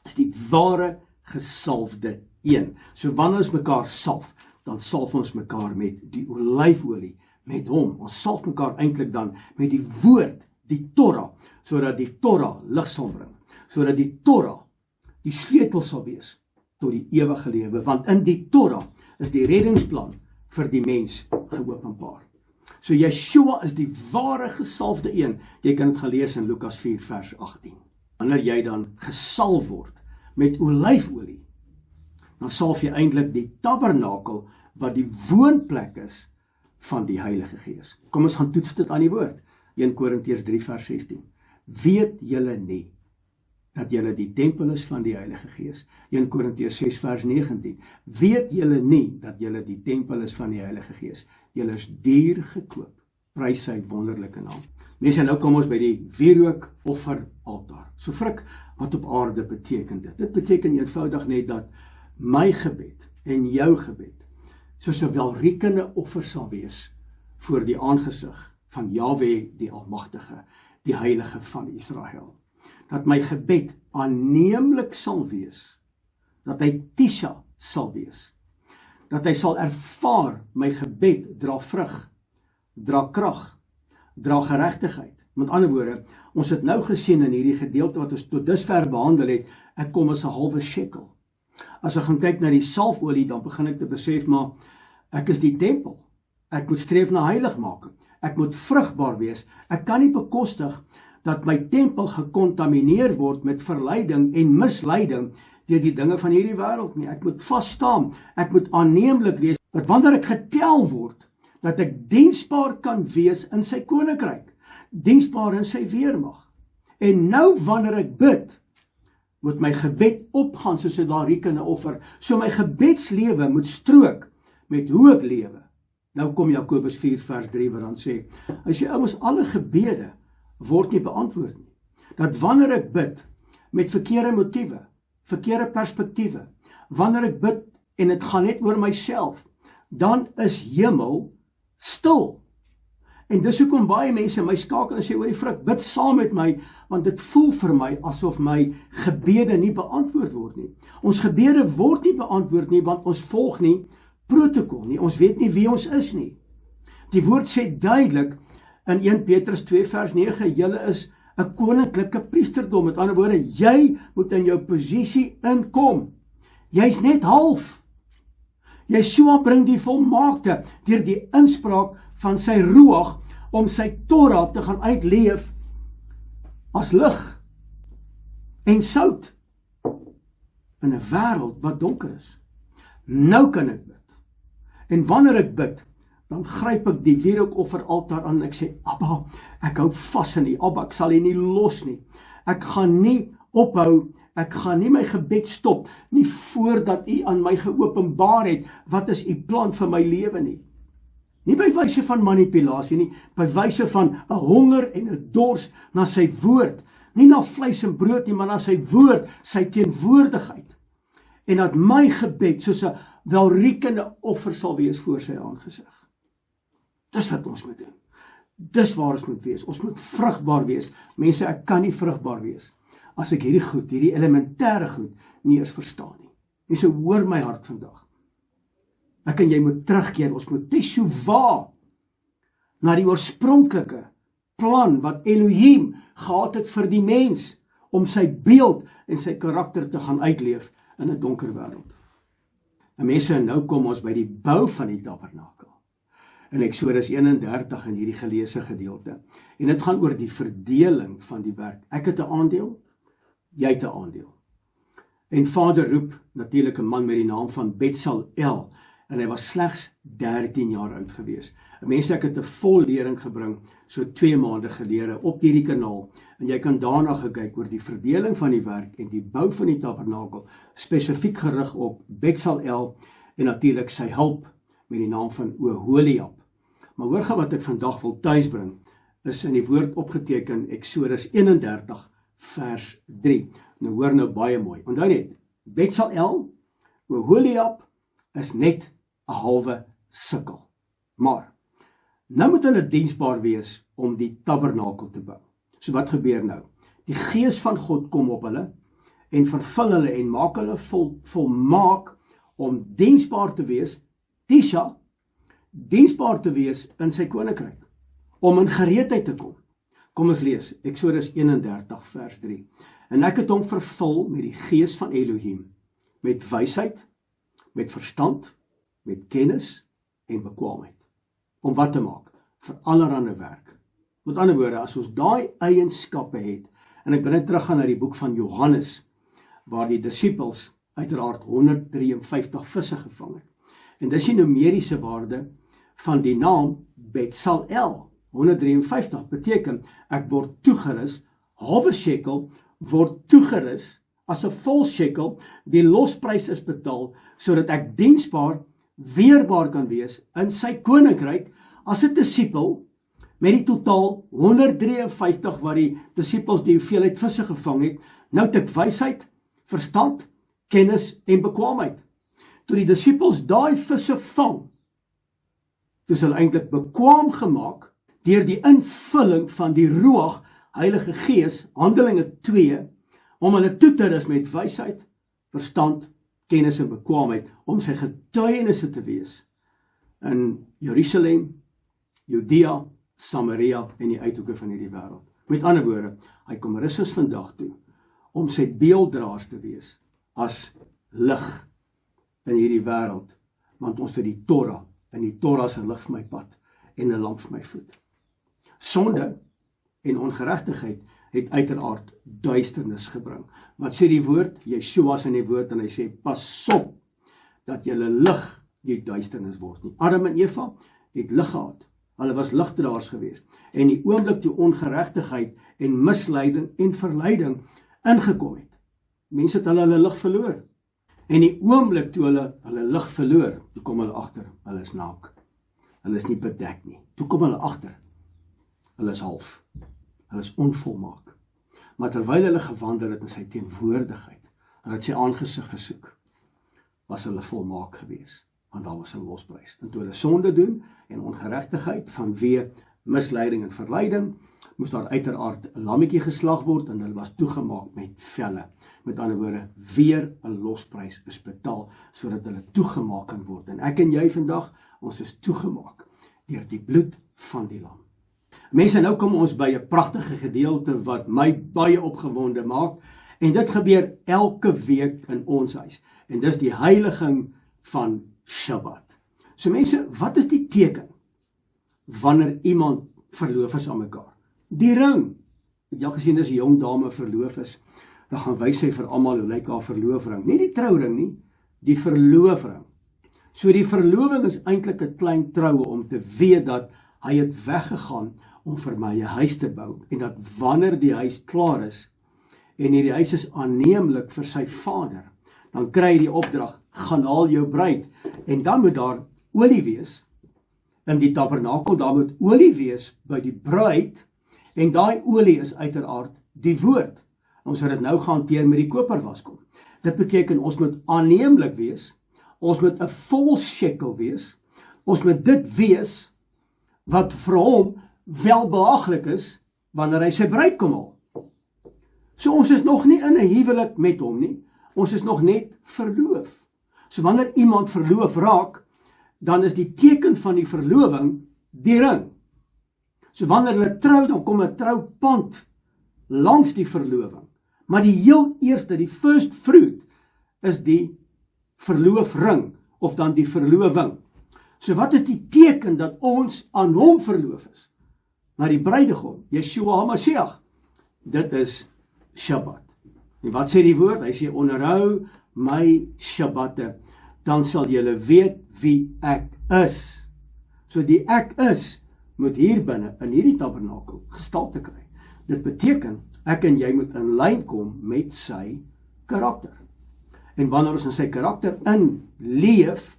is die ware gesalfde een. So wanneer ons mekaar salf, dan salf ons mekaar met die olyfolie, met hom. Ons salf mekaar eintlik dan met die woord, die Torah, sodat die Torah lig sal bring, sodat die Torah die sleutel sal wees tot die ewige lewe, want in die Torah is die reddingsplan vir die mens geopenbaar. So Yeshua is die ware gesalfde een. Jy kan dit gelees in Lukas 4 vers 18. Wanneer jy dan gesalf word met olyfolie, dan salf jy eintlik die tabernakel wat die woonplek is van die Heilige Gees. Kom ons gaan toets dit aan die woord. 1 Korintiërs 3 vers 16. Weet julle nie dat julle die tempel is van die Heilige Gees? 1 Korintiërs 6 vers 19. Weet julle nie dat julle die tempel is van die Heilige Gees? Julle is duur gekoop. Prys sy wonderlike naam. Mense, nou kom ons by die wierookofferaltaar. So Frik, wat op aarde beteken dit? Dit beteken eenvoudig net dat my gebed en jou gebed soos 'n welriekende offer sal wees voor die aangesig van Jahwe die Almagtige, die Heilige van Israel. Dat my gebed aanneemlik sal wees, dat hy tisha sal wees, dat hy sal ervaar my gebed dra vrug, dra krag, dra geregtigheid. Met ander woorde, ons het nou gesien in hierdie gedeelte wat ons tot dusver behandel het, ek kom as 'n halwe shekel. As ek gaan kyk na die salfolie, dan begin ek te besef, maar ek is die tempel. Ek moet streef na heiligmaking. Ek moet vrugbaar wees. Ek kan nie bekostig dat my tempel gekontamineer word met verleiding en misleiding deur die dinge van hierdie wêreld nie. Ek moet vas staan. Ek moet aanneemlik wees. Dat wanneer ek getel word, dat ek diensbaar kan wees in sy koninkryk. Diensbaar in sy weermag. En nou wanneer ek bid, moet my gebed opgaan soos 'n welriekende offer. So my gebedslewe moet strook met hoe ek lewe. Nou kom Jakobus 4 vers 3 wat dan sê, as jy ouens alle gebede word nie beantwoord nie. Dat wanneer ek bid met verkeerde motiewe, verkeerde perspektiewe, wanneer ek bid en dit gaan net oor myself, dan is hemel stil. En dis hoekom baie mense my skakel en sê, oor die Frik, bid saam met my, want dit voel vir my asof my gebede nie beantwoord word nie. Ons gebede word nie beantwoord nie, want ons volg nie protokol nie, ons weet nie wie ons is nie. Die woord sê duidelik in 1 Petrus 2 vers 9, julle is 'n koninklike priesterdom, met ander woorde, jy moet in jou posisie inkom. Jy's net half. Yeshua bring die volmaakte deur die inspraak van sy ruach om sy Torah te gaan uitleef as lig en sout in 'n wêreld wat donker is. Nou kan ek bid. En wanneer ek bid, dan gryp ek die wierookofferaltaar aan en ek sê, Abba, ek hou vas in U, Abba, ek sal U nie los nie. Ek gaan nie ophou, ek gaan nie my gebed stop, nie voordat U aan my geopenbaar het, wat is U plan vir my lewe nie. Nie by wyse van manipulasie nie, by wyse van 'n honger en 'n dors na sy woord, nie na vleis en brood nie, maar na sy woord, sy teenwoordigheid. En dat my gebed soos 'n welriekende offer sal wees voor sy aangesig. Dis wat ons moet doen. Dis waar ons moet wees. Ons moet vrugbaar wees. Mense, ek kan nie vrugbaar wees as ek hierdie goed, hierdie elementêre goed nie eens verstaan nie. Mense, hoor my hart vandag. Ek en jy moet terugkeer, ons moet teshuva na die oorspronklike plan wat Elohim gehad het vir die mens, om sy beeld en sy karakter te gaan uitleef in 'n donker wêreld. En mense, nou kom ons by die bou van die tabernakel. In Eksodus 31 in hierdie geleesde gedeelte. En dit gaan oor die verdeling van die werk. Ek het 'n aandeel, jy het 'n aandeel. En Vader roep natuurlik 'n man met die naam van Betsalel, en hy was slegs 13 jaar oud gewees. Mense, ek het 'n vol lering gebring, so 2 maande gelede, op hierdie kanaal, en jy kan daarna gekyk oor die verdeling van die werk en die bou van die tabernakel, spesifiek gerig op Betsalel, en natuurlik sy hulp, met die naam van Oholiab. Maar hoor gou wat ek vandag wil tuisbring, is in die woord opgeteken, Eksodus 31, vers 3. Nou hoor nou baie mooi. Onthou net, Betsalel, Oholiab, is net 'n halwe sikkel. Maar, nou moet hulle diensbaar wees om die tabernakel te bou. So wat gebeur nou? Die Gees van God kom op hulle, en vervul hulle en maak hulle volmaak om diensbaar te wees, tisha, diensbaar te wees in sy koninkryk, om in gereedheid te kom. Kom ons lees, Eksodus 31 vers 3. En ek het hom vervul met die Gees van Elohim, met wysheid, met verstand, met kennis en bekwaamheid. Om wat te maak? Vir allerhande werk. Met ander woorde, as ons daai eienskappe het, en ek wil net teruggaan na die boek van Johannes, waar die disippels uiteraard 153 visse gevang het. En dis die numeriese waarde van die naam Betsalel. 153 beteken, ek word toegerus, halwe shekel word toegerus, as 'n vol shekel, die losprys is betaal, sodat ek diensbaar, weerbaar kan wees, in sy koninkryk, as 'n disipel, met die totaal 153 wat die disippels die hoeveelheid visse gevang het, nou het ek wysheid, verstand, kennis en bekwaamheid. Toe die disippels daai visse vang, toe is hulle eintlik bekwaam gemaak deur die invulling van die Ruach, Heilige Gees, Handelinge 2, om hulle toe te rus met wysheid, verstand, kennis en bekwaamheid, om sy getuienisse te wees in Jerusalem, Judea, Samaria en die uithoeke van hierdie wêreld. Met ander woorde, hy kom rus ons vandag toe om sy beelddraers te wees as lig in hierdie wêreld, want ons het die Torah, en die Torah is 'n lig vir my pad en 'n lamp vir my voet. Sonde en ongeregtigheid het uiteraard duisternis gebring. Wat sê die woord? Yeshua is in die woord en hy sê, pas op dat julle lig die duisternis word nie. Adam en Eva het lig gehad. Hulle was ligdraers geweest. En die oomblik toe ongeregtigheid en misleiding en verleiding ingekom het, mense het hulle lig verloor. En die oomblik toe hulle lig verloor, toe kom hulle agter, hulle is naak. Hulle is nie bedek nie. Toe kom hulle agter, hulle is half. Hulle is onvolmaak. Maar terwyl hulle gewandel het in sy teenwoordigheid, en het sy aangesig gesoek, was hulle volmaak geweest, want daar was 'n losprys. En toe hulle sonde doen en ongeregtigheid vanweë misleiding en verleiding, moes daar uiteraard 'n lammetjie geslag word en hulle was toegemaak met velle. Met ander woorde, weer 'n losprys is betaal sodat hulle toegemaak kan word. En ek en jy vandag, ons is toegemaak deur die bloed van die lam. Mense, nou kom ons by 'n pragtige gedeelte wat my baie opgewonde maak, en dit gebeur elke week in ons huis. En dis die heiliging van Shabbat. So mense, wat is die teken wanneer iemand verloof is aan mekaar? Die ring. Het jy al gesien as 'n jong dame verloof is, dan gaan wys sy vir almal hoe lyk haar verloofring. Nie die trouring nie, die verloofring. So die verloving is eintlik 'n klein troue om te weet dat hy het weggegaan om vir my 'n huis te bou, en dat wanneer die huis klaar is, en hierdie huis is aanneemlik vir sy vader, dan kry hy die opdrag, gaan haal jou bruid, en dan moet daar olie wees, in die tabernakel, daar moet olie wees by die bruid, en daai olie is uiteraard die woord. Ons het dit nou gehanteer met die koperwaskom. Dit beteken, ons moet aanneemlik wees, ons moet 'n vol shekel wees, ons moet dit wees, wat vir hom welbehaaglik is, wanneer hy sy bruid kom haal. So ons is nog nie in 'n huwelik met hom nie, ons is nog net verloof. So wanneer iemand verloof raak, dan is die teken van die verloving die ring. So wanneer hulle trou, dan kom 'n troupand langs die verloving. Maar die heel eerste, die first fruit, is die verloofring, of dan die verloving. So wat is die teken dat ons aan hom verloof is? Na die bruidegom, Yeshua HaMashiach. Dit is Shabbat. En wat sê die woord? Hy sê, onderhou my Shabbatte, dan sal julle weet wie ek is. So die ek is, moet hier binne, in hierdie tabernakel, gestalte kry. Dit beteken, ek en jy moet in lyn kom met sy karakter. En wanneer ons in sy karakter inleef,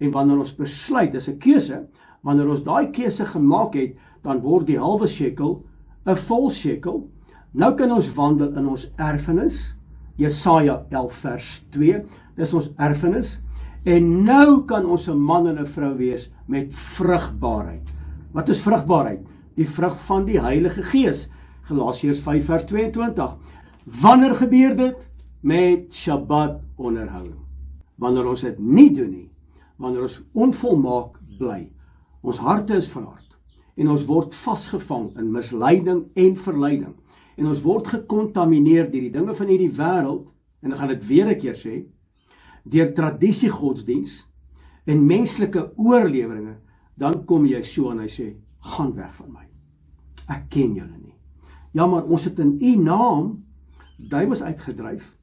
en wanneer ons besluit, dis 'n keuse, wanneer ons daai keuse gemaak het, dan word die halwe shekel 'n vol shekel. Nou kan ons wandel in ons erfenis, Jesaja 11 vers 2, dis ons erfenis, en nou kan ons 'n man en 'n vrou wees met vrugbaarheid. Wat is vrugbaarheid? Die vrug van die Heilige Gees, Galasiërs 5 vers 22. Wanneer gebeur dit? Met Shabbat onderhouding. Wanneer ons dit nie doen nie, wanneer ons onvolmaak bly, ons harte is verhard, en ons word vasgevang in misleiding en verleiding, en ons word gekontamineer deur die dinge van hierdie wêreld, en ek gaan dit weer 'n keer sê, deur tradisiegodsdiens en menslike oorleweringe, dan kom Yeshua en hy sê, gaan weg van my. Ek ken julle nie. Ja, maar ons het in u naam duiwels uitgedryf,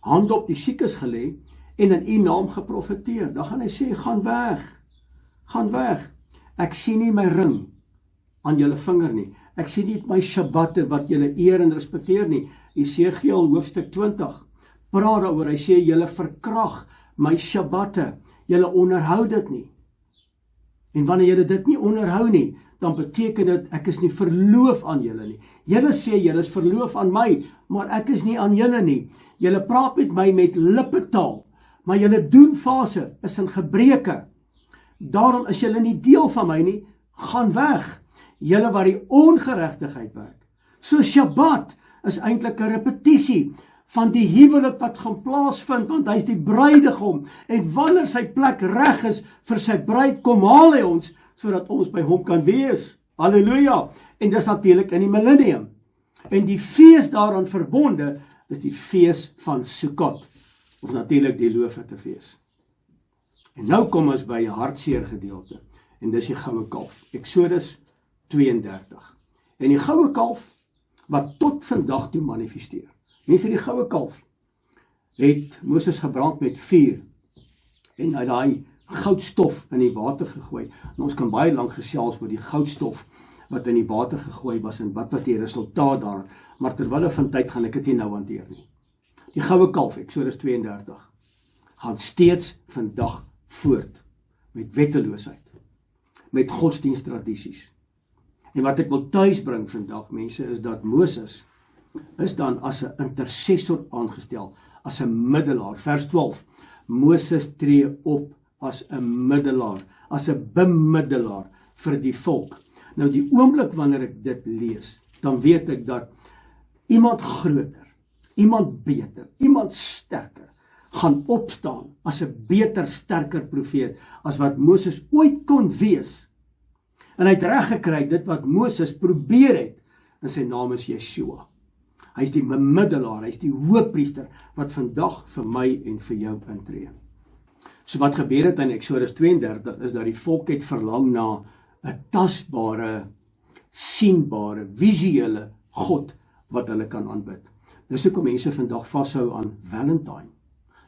hande op die siekes gelê, en in u naam geprofeteer. Dan gaan hy sê, gaan weg. Gaan weg. Ek sien nie my ring aan julle vinger nie. Ek sien nie my Shabbatte wat julle eer en respekteer nie. Esegiel hoofstuk 20 praat daaroor, hy sê, julle verkrag my Shabbatte, julle onderhou dit nie. En wanneer julle dit nie onderhou nie, dan beteken dit ek is nie verloof aan julle nie. Julle sê julle is verloof aan my, maar ek is nie aan julle nie. Julle praat met my met lippetaal, maar julle doenfase is in gebreke. Daarom is julle nie deel van my nie, gaan weg. Julle wat die ongeregtigheid werk. So Shabbat is eintlik 'n repetisie van die huwelik wat gaan plaasvind, want hy is die bruidegom, en wanneer sy plek reg is vir sy bruid, kom haal hy ons, sodat ons by hom kan wees. Halleluja! En dis natuurlik in die millennium. En die fees daaraan verbonde is die fees van Sukkot, of natuurlik die Loofhuttefees. En nou kom ons by 'n hartseer gedeelte, en dis die goue kalf, Exodus 32. En die goue kalf, wat tot vandag toe manifesteer. Mense, die goue kalf het Moses gebrand met vuur en hy daai goudstof in die water gegooi. En ons kan baie lank gesels oor die goudstof wat in die water gegooi was en wat was die resultaat daar. Maar terwille van tyd gaan ek dit nie nou hanteer nie. Die goue kalf, Exodus 32, gaan steeds vandag voort met wetteloosheid, met godsdiensttradisies. En wat ek wil tuis bring vandag, mense, is dat Moses is dan as 'n intercessor aangestel, as 'n middelaar. Vers 12, Moses tree op as 'n middelaar, as 'n bemiddelaar vir die volk. Nou die oomblik wanneer ek dit lees, dan weet ek dat iemand groter, iemand beter, iemand sterker, gaan opstaan as 'n beter, sterker profeet, as wat Moses ooit kon wees. En hy het reg gekry dit wat Moses probeer het, en sy naam is Yeshua. Hy is die bemiddelaar, hy is die hoëpriester, wat vandag vir my en vir jou intree. So wat gebeur het in Exodus 32, is dat die volk het verlang na 'n tasbare, sienbare, visuele God, wat hulle kan aanbid. Dis hoekom mense vandag vashou aan Valentine.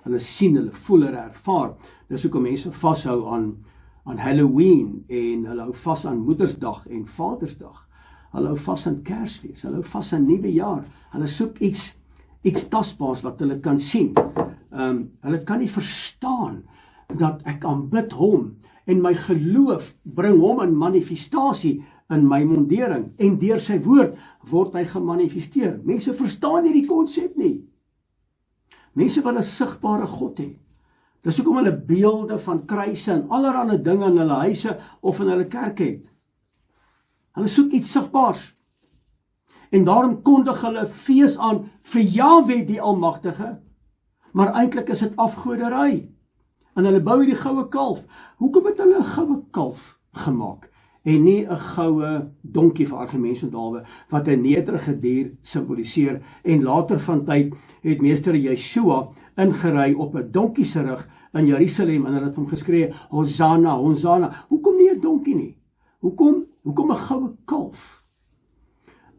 Hulle sien, hulle voel, hulle ervaar. Dis hoekom mense vashou aan Halloween, en hulle hou vas aan Moedersdag en Vadersdag. Hulle hou vas aan Kersfees, hulle hou vas aan Nuwe Jaar. Hulle soek iets tasbaars wat hulle kan sien. Hulle kan nie verstaan dat ek aanbid hom, en my geloof bring hom in manifestasie in my mondering, en deur sy woord word hy gemanifesteer. Mense verstaan nie die konsep nie. Mense wil 'n sigbare God hê. Dis hoekom hulle beelde van kruise en allerlei dinge in hulle huise of in hulle kerke het. Hulle soek iets sigbaars. En daarom kondig hulle fees aan vir Jahwe die Almagtige, maar eintlik is dit afgoderry. En hulle bou die goue kalf. Hoekom het hulle 'n goue kalf gemaak en nie 'n goue donkie vir argumente onthaalwe wat 'n nederige dier simboliseer, en later van tyd het meester Yeshua ingery op 'n donkie se rug in Jerusalem, en hulle het hom geskree, Hosanna, Hosanna. Hoekom nie 'n donkie nie? Hoekom 'n goue kalf?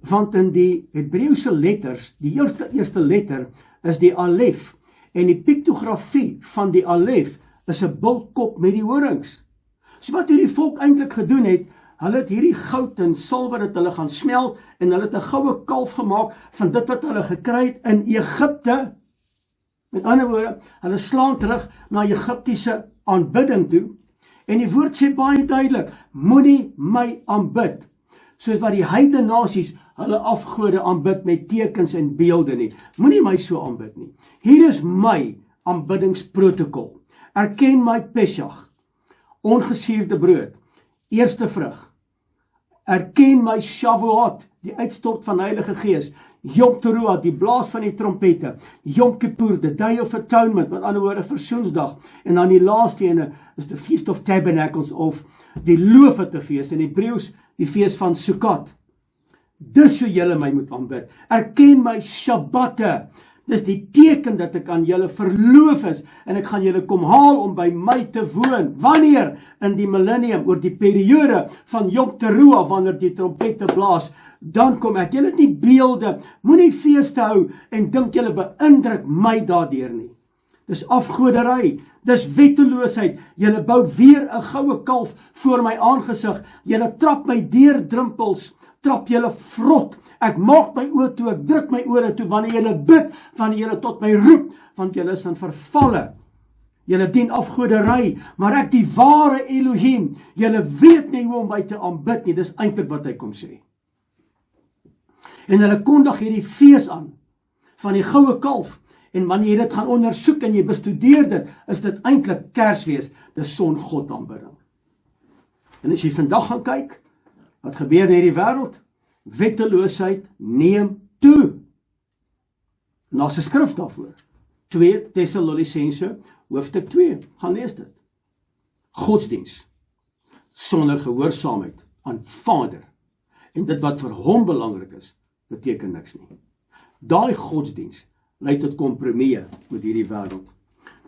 Want in die Hebreëse letters, die eerste letter is die alef, en die piktografie van die alef is 'n bultkop met die horings. So wat hierdie volk eintlik gedoen het, hulle het hierdie goud en silwer het hulle gaan smelt, en hulle het 'n goue kalf gemaak van dit wat hulle gekry het in Egipte. Met ander woorde, hulle slaan terug na Egiptiese aanbidding toe, en die woord sê baie duidelik, moenie my aanbid, soos wat die heidene nasies hulle afgode aanbid met tekens en beelde nie. Moenie my so aanbid nie. Hier is my aanbiddingsprotokol. Erken my Pesach, ongesuurde brood, eerste vrug. Erken my Shavuot, die uitstort van Heilige Gees, Yom Teruah, die blaas van die trompette, Yom Kippur, the Day of Atonement, met ander woorde Versoensdag, en dan die laaste ene is the Feast of Tabernacles, of die Loofhuttefees, in Hebreëus die fees van Sukkot. Dis hoe julle my moet aanbid. Erken my Shabbatte. Dis die teken dat ek aan julle verloof is, en ek gaan julle kom haal om by my te woon. Wanneer? In die millennium, oor die periode van Yom Teruah, wanneer die trompette blaas, dan kom ek. Julle het nie beelde, moenie feeste hou, en dink julle beïndruk my daardeur nie. Dis afgoderry, dis wetteloosheid. Julle bou weer 'n goue kalf voor my aangesig. Julle trap my deur drempels, trap julle vrot. Ek maak my oë toe, ek druk my ore toe, wanneer julle bid, wanneer julle tot my roep, want julle is in vervalle. Julle dien afgoderry, maar ek die ware Elohim. Julle weet nie hoe om my te aanbid nie. Dis eintlik wat hy kom sê. En hulle kondig hierdie fees aan van die goue kalf. En wanneer jy dit gaan ondersoek en jy bestudeer dit, is dit eintlik Kersfees, dis son-God aanbidding. En as jy vandag gaan kyk, wat gebeur in hierdie wêreld? Wetteloosheid neem toe. Daar's 'n skrif daarvoor. 2 Tessalonisense hoofstuk 2, gaan lees dit. Godsdiens sonder gehoorsaamheid aan Vader en dit wat vir hom belangrik is, beteken niks nie. Daai godsdiens lei tot kompromieë met hierdie wêreld.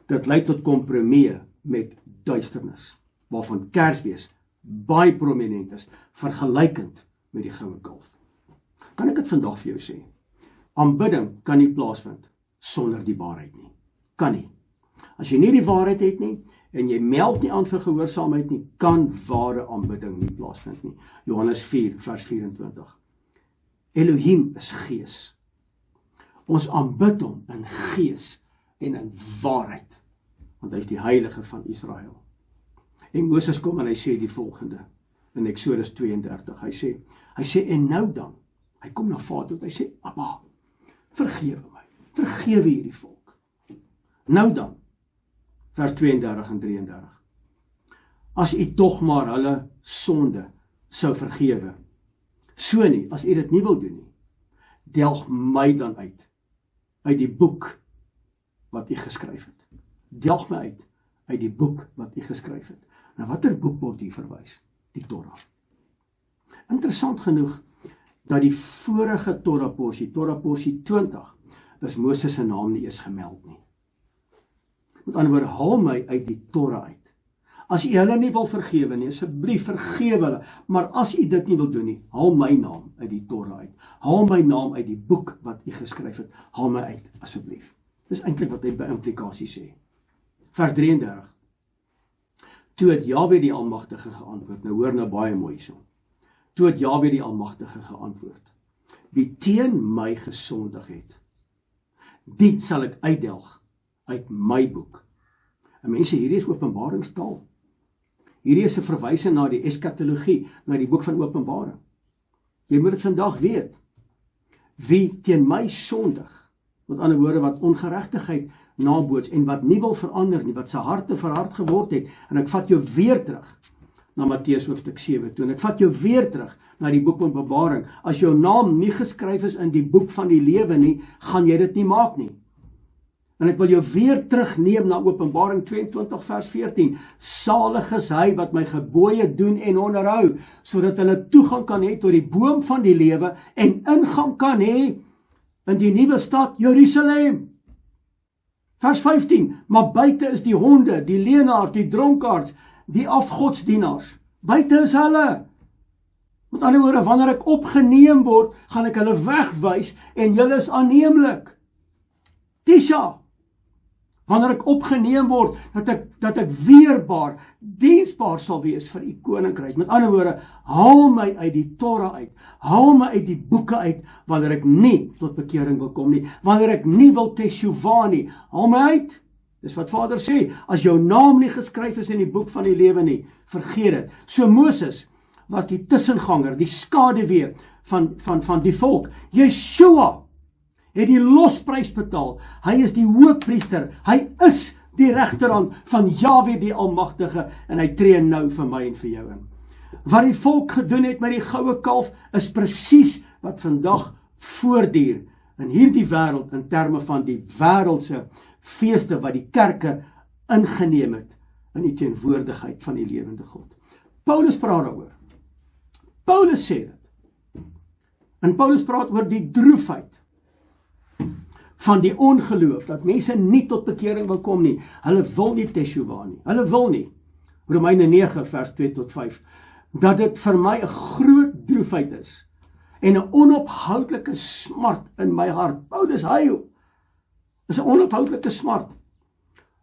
Dit lei tot kompromieë met duisternis, waarvan Kersfees baie prominent is, vergelykend met die goue kalf. Kan ek dit vandag vir jou sê? Aanbidding kan nie plaasvind sonder die waarheid nie. Kan nie. As jy nie die waarheid het nie, en jy meld nie aan vir gehoorsaamheid nie, kan ware aanbidding nie plaasvind nie. Johannes 4, vers 24. Elohim is gees. Ons aanbid hom in gees en in waarheid, want hy is die heilige van Israel. En Moses kom en hy sê die volgende, in Exodus 32, hy sê, en nou dan, hy kom na Vader, hy sê, Abba, vergewe my, vergewe hierdie volk. Nou dan, vers 32 en 33, as u tog maar hulle sonde sou vergewe, so nie, as u dit nie wil doen nie, delg my dan uit die boek wat u geskryf het. Delg my uit die boek wat u geskryf het. Nou watter boek word hier verwys? Die Torah. Interessant genoeg, dat die vorige Torah porsie 20, is Moses se naam nie eens gemeld nie. Met ander woorde, haal my uit die Torah uit. As u hulle nie wil vergewe nie, asseblief vergewe hulle, maar as u dit nie wil doen nie, haal my naam uit die Torah uit. Haal my naam uit die boek wat u geskryf het, haal my uit, asseblief. Dis eintlik wat hy by implikasie sê. Vers 33. Toe het Jahwe die Almagtige geantwoord, nou hoor nou baie mooi so. Toe het Jahwe die Almagtige geantwoord, wie teen my gesondig het, die sal ek uitdelg uit my boek. En mense, hierdie is openbaringstaal. Hierdie is 'n verwysing na die eskatologie, na die boek van Openbaring. Jy moet dit vandag weet. Wie teen my sondig, met ander woorde wat ongeregtigheid naboots en wat nie wil verander nie, wat sy harte verhard geword het, en ek vat jou weer terug na Matteus hoofstuk 7 toe, en ek vat jou weer terug na die boek van Openbaring. As jou naam nie geskryf is in die boek van die lewe nie, gaan jy dit nie maak nie. En ek wil jou weer terugneem na Openbaring 22 vers 14. Salig is hy wat my gebooie doen en onderhou, sodat hulle toegang kan hê tot die boom van die lewe en ingang kan hê in die nuwe stad Jerusalem. Vers 15, maar buite is die honde, die leenaars, die dronkaards, die afgodsdienaars. Buite is hulle. Met ander woorde, wanneer ek opgeneem word, gaan ek hulle wegwys en julle is aanneemlik. Tisha, wanneer ek opgeneem word, dat ek weerbaar, diensbaar sal wees vir u koninkryk. Met ander woorde, haal my uit die Torah uit, haal my uit die boeke uit, wanneer ek nie tot bekering wil kom nie, wanneer ek nie wil teshuvah nie, haal my uit. Dis wat Vader sê, as jou naam nie geskryf is in die boek van die lewe nie, vergeet dit. So Moses was die tussenganger, die skaduwee van die volk. Yeshua het die losprys betaal. Hy is die hoëpriester. Hy is die regterhand van Jahwe die Almagtige en hy tree nou vir my en vir jou in. Wat die volk gedoen het met die goue kalf is presies wat vandag voortduur in hierdie wêreld in terme van die wêreldse feeste wat die kerke ingeneem het in die teenwoordigheid van die lewende God. Paulus praat daaroor. Paulus sê dit. En Paulus praat oor die droefheid van die ongeloof, dat mense nie tot bekering wil kom nie. Hulle wil nie teshuvah nie. Hulle wil nie. Romeine 9 vers 2 tot 5. Dat dit vir my 'n groot droefheid is en 'n onophoudelike smart in my hart. Paulus huil. Dis 'n onophoudelike smart.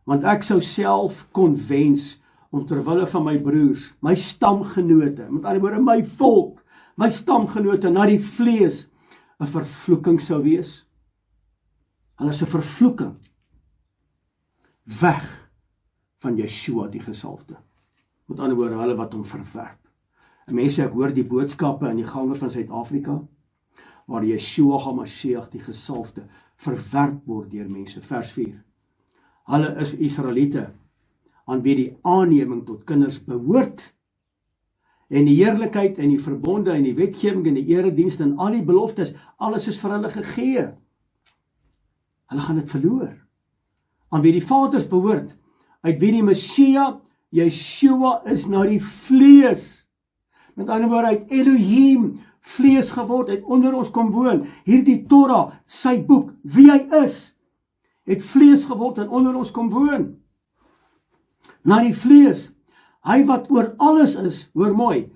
Want ek sou self kon wens om ter wille van my broers, my stamgenote, met ander woorde my volk, my stamgenote na die vlees 'n vervloeking sou wees. Hulle is 'n vervloeking weg van Yeshua die gesalfde. Met ander woorde, hulle wat hom verwerp. En mense, ek hoor die boodskappe in die gange van Suid-Afrika, waar Yeshua HaMashiach die gesalfde verwerp word deur mense. Vers 4. Hulle is Israeliete, aan wie die aanneming tot kinders behoort, en die heerlikheid en die verbonde en die wetgewing en die eredienste en al die beloftes, alles is vir hulle gegee. Hulle gaan dit verloor. Aan wie die vaders behoort, uit wie die Messia, Yeshua is na die vlees. Met ander woorde, uit Elohim vlees geword, het onder ons kom woon. Hierdie Torah, sy boek, wie hy is, het vlees geword en onder ons kom woon. Na die vlees, hy wat oor alles is, hoor mooi,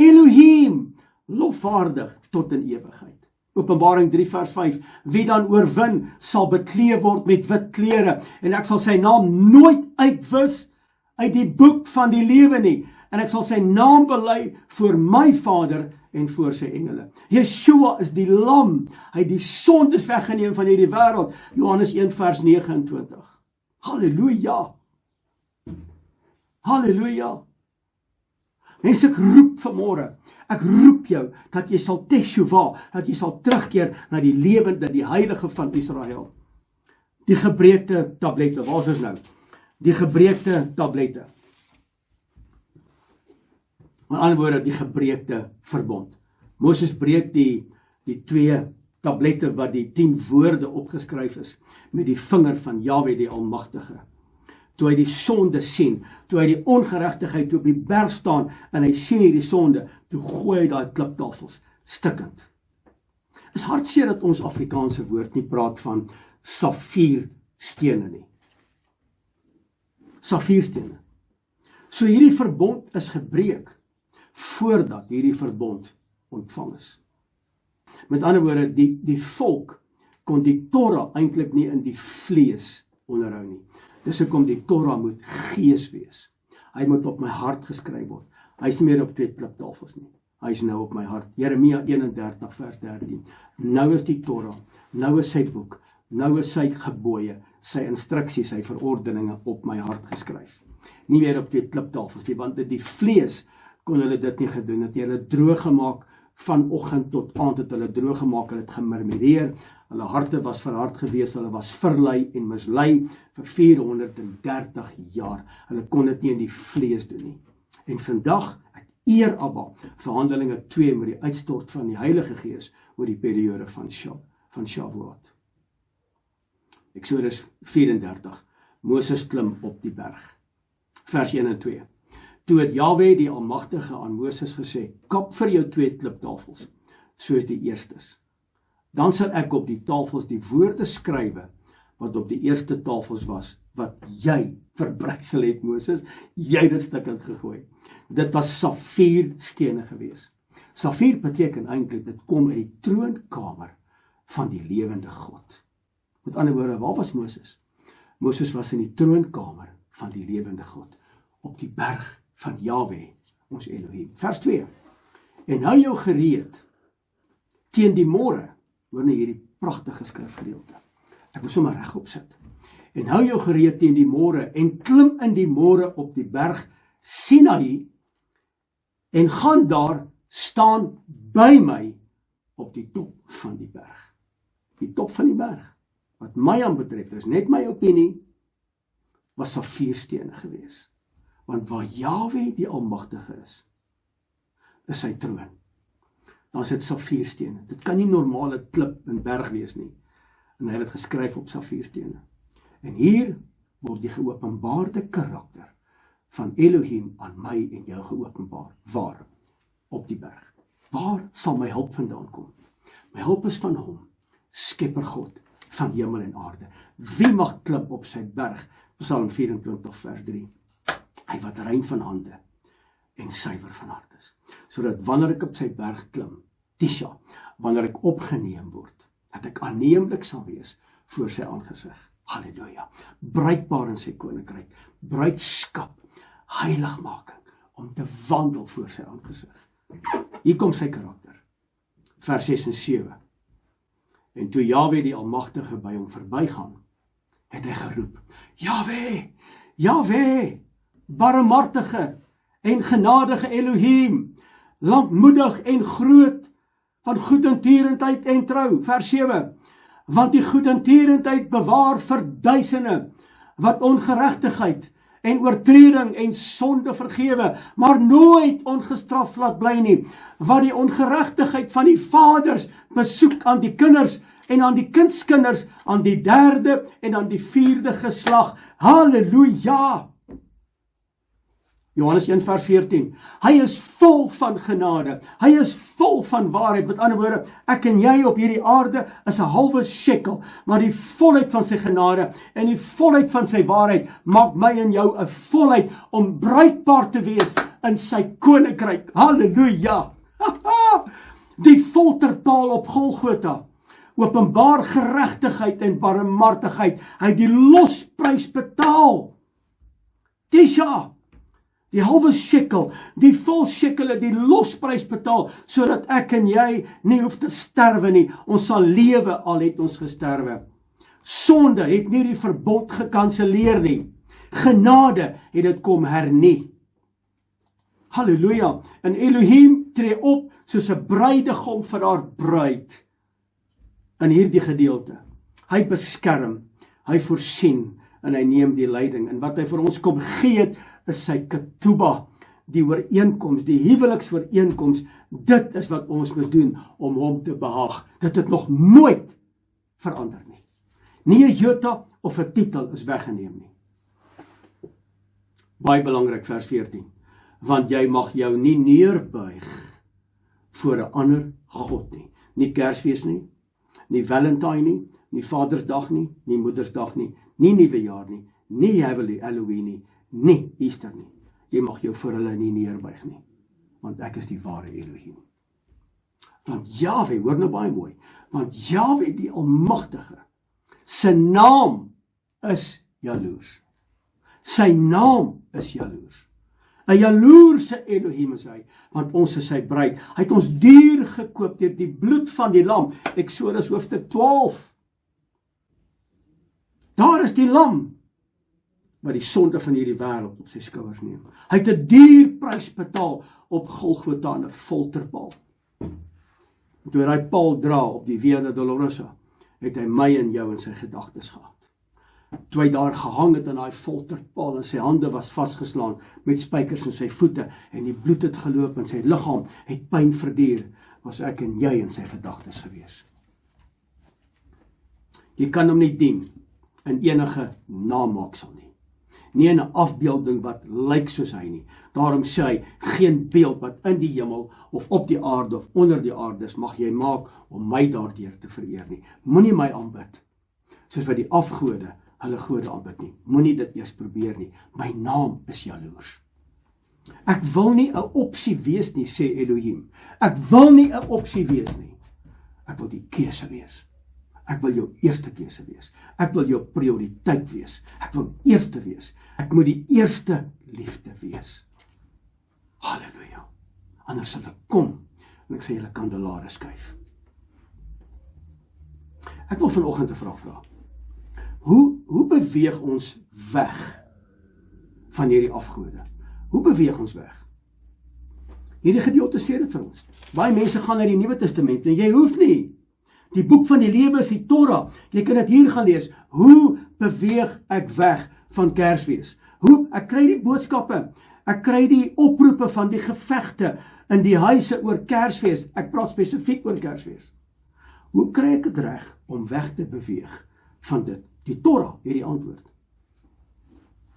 Elohim, lofwaardig tot in ewigheid. Openbaring 3 vers 5, wie dan oorwin, sal bekleed word met wit klere, en ek sal sy naam nooit uitwis uit die boek van die lewe nie, en ek sal sy naam bely voor my Vader en voor sy engele. Yeshua is die lam, hy het die sondes weggeneem van hierdie wêreld. Johannes 1 vers 29. Halleluja. Halleluja. Mense, ek roep vanmôre, ek roep jou, dat jy sal teshuva, dat jy sal terugkeer na die lewende, die heilige van Israel. Die gebreekte tablette, waar is ons nou? Die gebreekte tablette. Met ander woorde, die gebreekte verbond. Moses breek die 2 tablette wat die 10 woorde opgeskryf is, met die vinger van Yahweh die Almagtige. Toe hy die sonde sien, toe hy die ongeregtigheid op die berg staan, en hy sien hierdie sonde, toe gooi hy daai kliptafels, stikkend. Is hartseer dat ons Afrikaanse woord nie praat van safierstene nie. Safierstene. So hierdie verbond is gebreek, voordat hierdie verbond ontvang is. Met ander woorde, die volk kon die Torah eintlik nie in die vlees onderhou nie. Dis hoekom die Torah moet gees wees. Hy moet op my hart geskryf word. Hy is nie meer op 2 kliptafels nie. Hy is nou op my hart. Jeremia 31 vers 13. Nou is die Torah, nou is sy boek, nou is sy gebooie, sy instruksies, sy verordeninge op my hart geskryf. Nie meer op 2 kliptafels nie, want die vlees kon hulle dit nie gedoen, het hulle droog gemaak, van oggend tot aand het hulle droog gemaak, hulle het gemurmureer, hulle harte was verhard gewees, hulle was verlei en mislei vir 430 jaar, hulle kon dit nie in die vlees doen nie. En vandag, het eer Abba, vir Handelinge 2 met die uitstort van die Heilige Gees, oor die periode van Shavuot. Eksodus 34, Moses klim op die berg, vers 1 en 2. Toe het Yahweh die Almagtige aan Moses gesê, kap vir jou 2 kliptafels, soos die eerstes. Dan sal ek op die tafels die woorde skrywe, wat op die eerste tafels was, wat jy verbrysel het, Moses, jy het dit stukkend gegooi. Dit was safierstene gewees. Safier beteken eintlik, dit kom uit die troonkamer van die lewende God. Met ander woorde, waar was Moses? Moses was in die troonkamer van die lewende God, op die berg van Yahweh, ons Elohim. Vers 2. En hou jou gereed teen die môre, hoor nou hierdie pragtige skrifgedeelte. Ek wil sommer regop sit. En hou jou gereed teen die môre en klim in die môre op die berg Sinai en gaan daar staan by my op die top van die berg. Die top van die berg, wat my aanbetref, is net my opinie, was safierstene gewees. Want waar Yahweh die Almagtige is sy troon. Dan is dit safierstene. Dit kan nie normale klip en berg wees nie. En hy het dit geskryf op safierstene. En hier word die geopenbaarde karakter van Elohim aan my en jou geopenbaar. Waar? Op die berg. Waar sal my hulp vandaan kom? My hulp is van hom, Skepper God van hemel en aarde. Wie mag klim op sy berg? Psalm 24 vers 3. Hy wat rein van hande en suiwer van hart is. Sodat wanneer ek op sy berg klim, Tisha, wanneer ek opgeneem word, dat ek aanneemlik sal wees voor sy aangesig. Halleluja. Bruikbaar in sy koninkryk, bruidskap, heiligmaking, om te wandel voor sy aangesig. Hier kom sy karakter. Vers 6 en 7. En toe Yahweh die Almagtige by hom verbygaan, het hy geroep, Yahweh, Jahwe, barmhartige en genadige Elohim, lankmoedig en groot, van goedertierendheid en trou. Vers 7, want die goedertierendheid bewaar vir duisende, wat ongeregtigheid en oortreding en sonde vergewe, maar nooit ongestraf laat bly nie, wat die ongeregtigheid van die vaders besoek aan die kinders en aan die kindskinders, aan die derde en aan die vierde geslag. Halleluja! Johannes 1 vers 14, hy is vol van genade, hy is vol van waarheid, met ander woorde, ek en jy op hierdie aarde is 'n halwe shekel, maar die volheid van sy genade en die volheid van sy waarheid maak my en jou 'n volheid om bruikbaar te wees in sy koninkryk. Halleluja! Die folterpaal op Golgotha, openbaar geregtigheid en barmhartigheid, hy het die losprys betaal. Tisha, die halwe shekel, die vol shekel het die losprys betaal, sodat ek en jy nie hoef te sterwe nie. Ons sal lewe al het ons gesterwe. Sonde het nie die verbond gekanseleer nie. Genade het dit kom hernie. Halleluja. En Elohim tree op soos 'n bruidegom vir haar bruid. In hierdie gedeelte. Hy beskerm, hy voorsien en hy neem die leiding. En wat hy vir ons kom gee het, is sy ketuba, die ooreenkoms, die huweliksooreenkoms. Dit is wat ons moet doen om hom te behaag. Dit het nog nooit verander nie. Nie 'n jota of 'n titel is weggeneem nie. Baie belangrik, vers 14. Want jy mag jou nie neerbuig voor 'n ander God nie. Nie Kersfees nie, nie Valentine nie, nie Vadersdag nie, nie Moedersdag nie, nie Nuwejaar nie, nie Halloween nie, nie Easter nie. Jy mag jou voor hulle nie neerbuig nie, want ek is die ware Elohim. Want Jahwe, hoor nou baie mooi, want Jahwe die Almagtige, sy naam is jaloers. Sy naam is jaloers. 'n jaloerse Elohim is hy, want ons is sy bruid. Hy het ons duur gekoop deur die bloed van die lam. Eksodus hoofstuk 12. Daar is die lam wat die sonde van hierdie wêreld op sy skouers neem. Hy het 'n duur prys betaal op Golgotha aan 'n folterpaal. En toe hy paal dra op die Via Dolorosa, het hy my en jou in sy gedagtes gehad. Toe hy daar gehang het aan daai folterpaal en sy hande was vasgeslaan met spykers in sy voete en die bloed het geloop en sy liggaam het pyn verduur, was ek en jy in sy gedagtes gewees. Jy kan hom nie dien in enige namaaksel nie. Nie in 'n afbeelding wat lyk soos hy nie. Daarom sê hy, geen beeld wat in die hemel of op die aarde of onder die aarde is, mag jy maak om my daardeur te vereer nie. Moenie my aanbid, soos wat die afgode hulle gode aanbid nie. Moenie dit eers probeer nie. My naam is jaloers. Ek wil nie 'n opsie wees nie, sê Elohim. Ek wil nie 'n opsie wees nie. Ek wil die keuse wees. Ek wil jou eerste keuse wees. Ek wil jou prioriteit wees. Ek wil eerste wees. Ek moet die eerste liefde wees. Halleluja. Anders sal ek kom en ek sê julle kandelare skuif. Ek wil vanoggend 'n vraag vra. Hoe beweeg ons weg van hierdie afgode? Hoe beweeg ons weg? Hierdie gedeelte sê dit vir ons. Baie mense gaan na die Nuwe Testament en jy hoef nie. Die boek van die lewe is die Torah. Jy kan dit hier gaan lees. Hoe beweeg ek weg van Kersfees? Ek kry die boodskappe. Ek kry die oproepe van die gevegte in die huise oor Kersfees. Ek praat spesifiek oor Kersfees. Hoe kry ek dit reg om weg te beweeg van dit? Die Torah het die antwoord.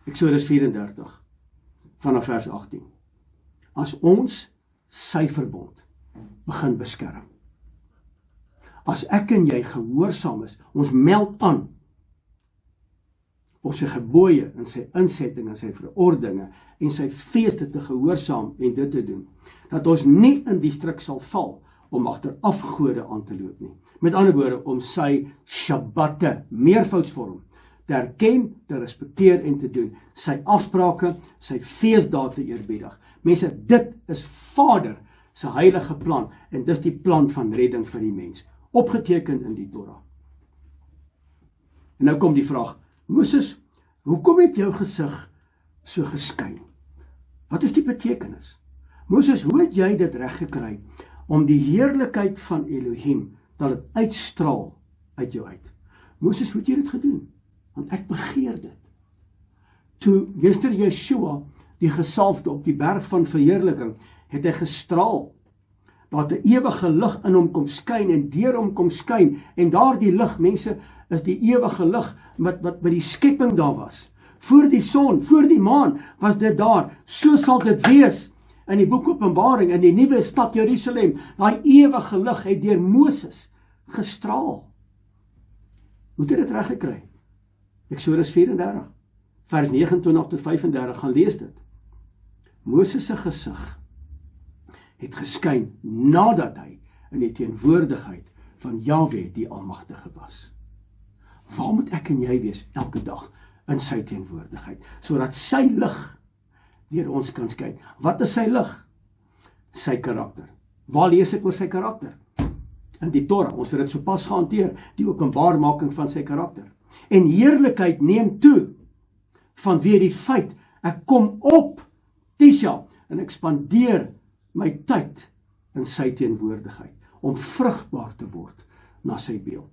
Eksodus 34 vanaf vers 18. As ons sy verbond begin beskerm, as ek en jy gehoorsaam is, ons meld aan op sy gebooie en sy insetting en sy verordeninge en sy feeste te gehoorsaam en dit te doen, dat ons nie in die struik sal val om agter afgode aan te loop nie. Met ander woorde, om sy Shabbatte, meervoudsvorm, te erken, te respekteer en te doen. Sy afsprake, sy feesdae te eerbiedig. Mense, dit is Vader se heilige plan en dis die plan van redding vir die mens, opgeteken in die Torah. En nou kom die vraag, Moses, hoekom het jou gesig so geskyn. Wat is die betekenis? Moses, hoe het jy dit reg gekry om die heerlikheid van Elohim, dat het uitstraal uit jou uit? Moses, hoe het jy dit gedoen? Want ek begeer dit. Toe Meester Yeshua, die gesalfde op die berg van verheerliking, het hy gestraal, dat 'n ewige lig in hom kom skyn en deur hom kom skyn, en daardie lig, mense, is die ewige lig wat by die skepping daar was. Voor die son, voor die maan was dit daar. So sal dit wees in die boek Openbaring, in die nuwe stad Jerusalem. Daai ewige lig het deur Moses gestraal. Hoe het hy dit reg gekry? Eksodus 34, vers 29 tot 35, gaan lees dit. Moses se gesig het geskyn nadat hy in die teenwoordigheid van Jahwe die Almagtige was. Waar moet ek en jy wees elke dag in sy teenwoordigheid, sodat sy lig deur ons kan skyn? Wat is sy lig? Sy karakter. Waar lees ek oor sy karakter? In die Torah, ons het dit sopas gehanteer, die openbaarmaking van sy karakter. En heerlikheid neem toe, vanweë die feit, ek kom op Tisha, en ek spandeer my tyd in sy teenwoordigheid, om vrugbaar te word na sy beeld.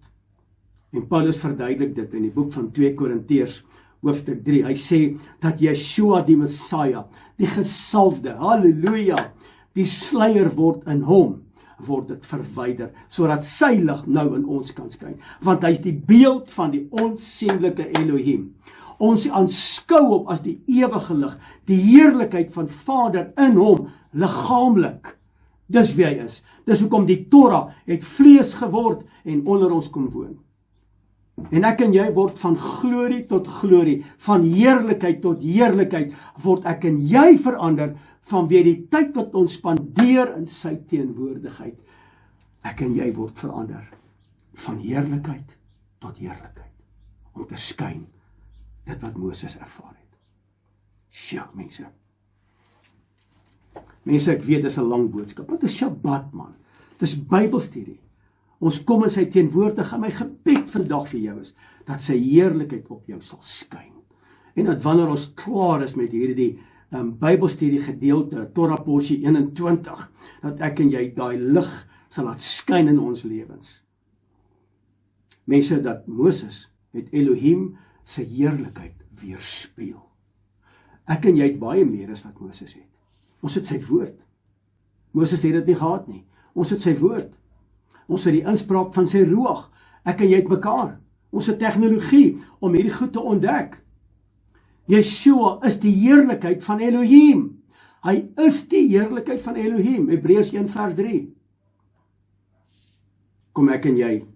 En Paulus verduidelik dit in die boek van 2 Korintiërs, hoofstuk 3, hy sê, dat Yeshua die Messiah, die gesalfde, halleluja, die sluier word in hom, word dit verwyder, sodat sy lig nou in ons kan skyn, want hy is die beeld van die onsienlike Elohim. Ons aanskou op as die ewige lig, die heerlikheid van Vader in hom, liggaamlik. Dis wie hy is. Dis hoekom die Torah het vlees geword en onder ons kom woon. En ek en jy word van glorie tot glorie, van heerlikheid tot heerlikheid, word ek en jy verander, vanweë die tyd wat ons spandeer in sy teenwoordigheid. Ek en jy word verander, van heerlikheid tot heerlikheid, om te skyn, dit wat Moses ervaar het. Sjoe, mense. Mense, ek weet, dis 'n lang boodskap. Wat is Shabbat, man? Dis Bybelstudie. Ons kom in sy teenwoordigheid. My gebed vandag vir jou is, dat sy heerlikheid op jou sal skyn. En dat wanneer ons klaar is met hierdie Bybelstudie gedeelte, Torah porsie 21, dat ek en jy daai lig sal laat skyn in ons lewens. Mense, dat Moses het Elohim sy heerlikheid weerspieël. Ek en jy het baie meer as wat Moses het. Ons het sy woord. Moses het dit nie gehad nie. Ons het sy woord. Ons het die inspraak van sy ruach. Ek en jy het mekaar. Ons het tegnologie om hierdie goed te ontdek. Yeshua is die heerlikheid van Elohim. Hy is die heerlikheid van Elohim. Hebreërs 1 vers 3. Kom ek en jy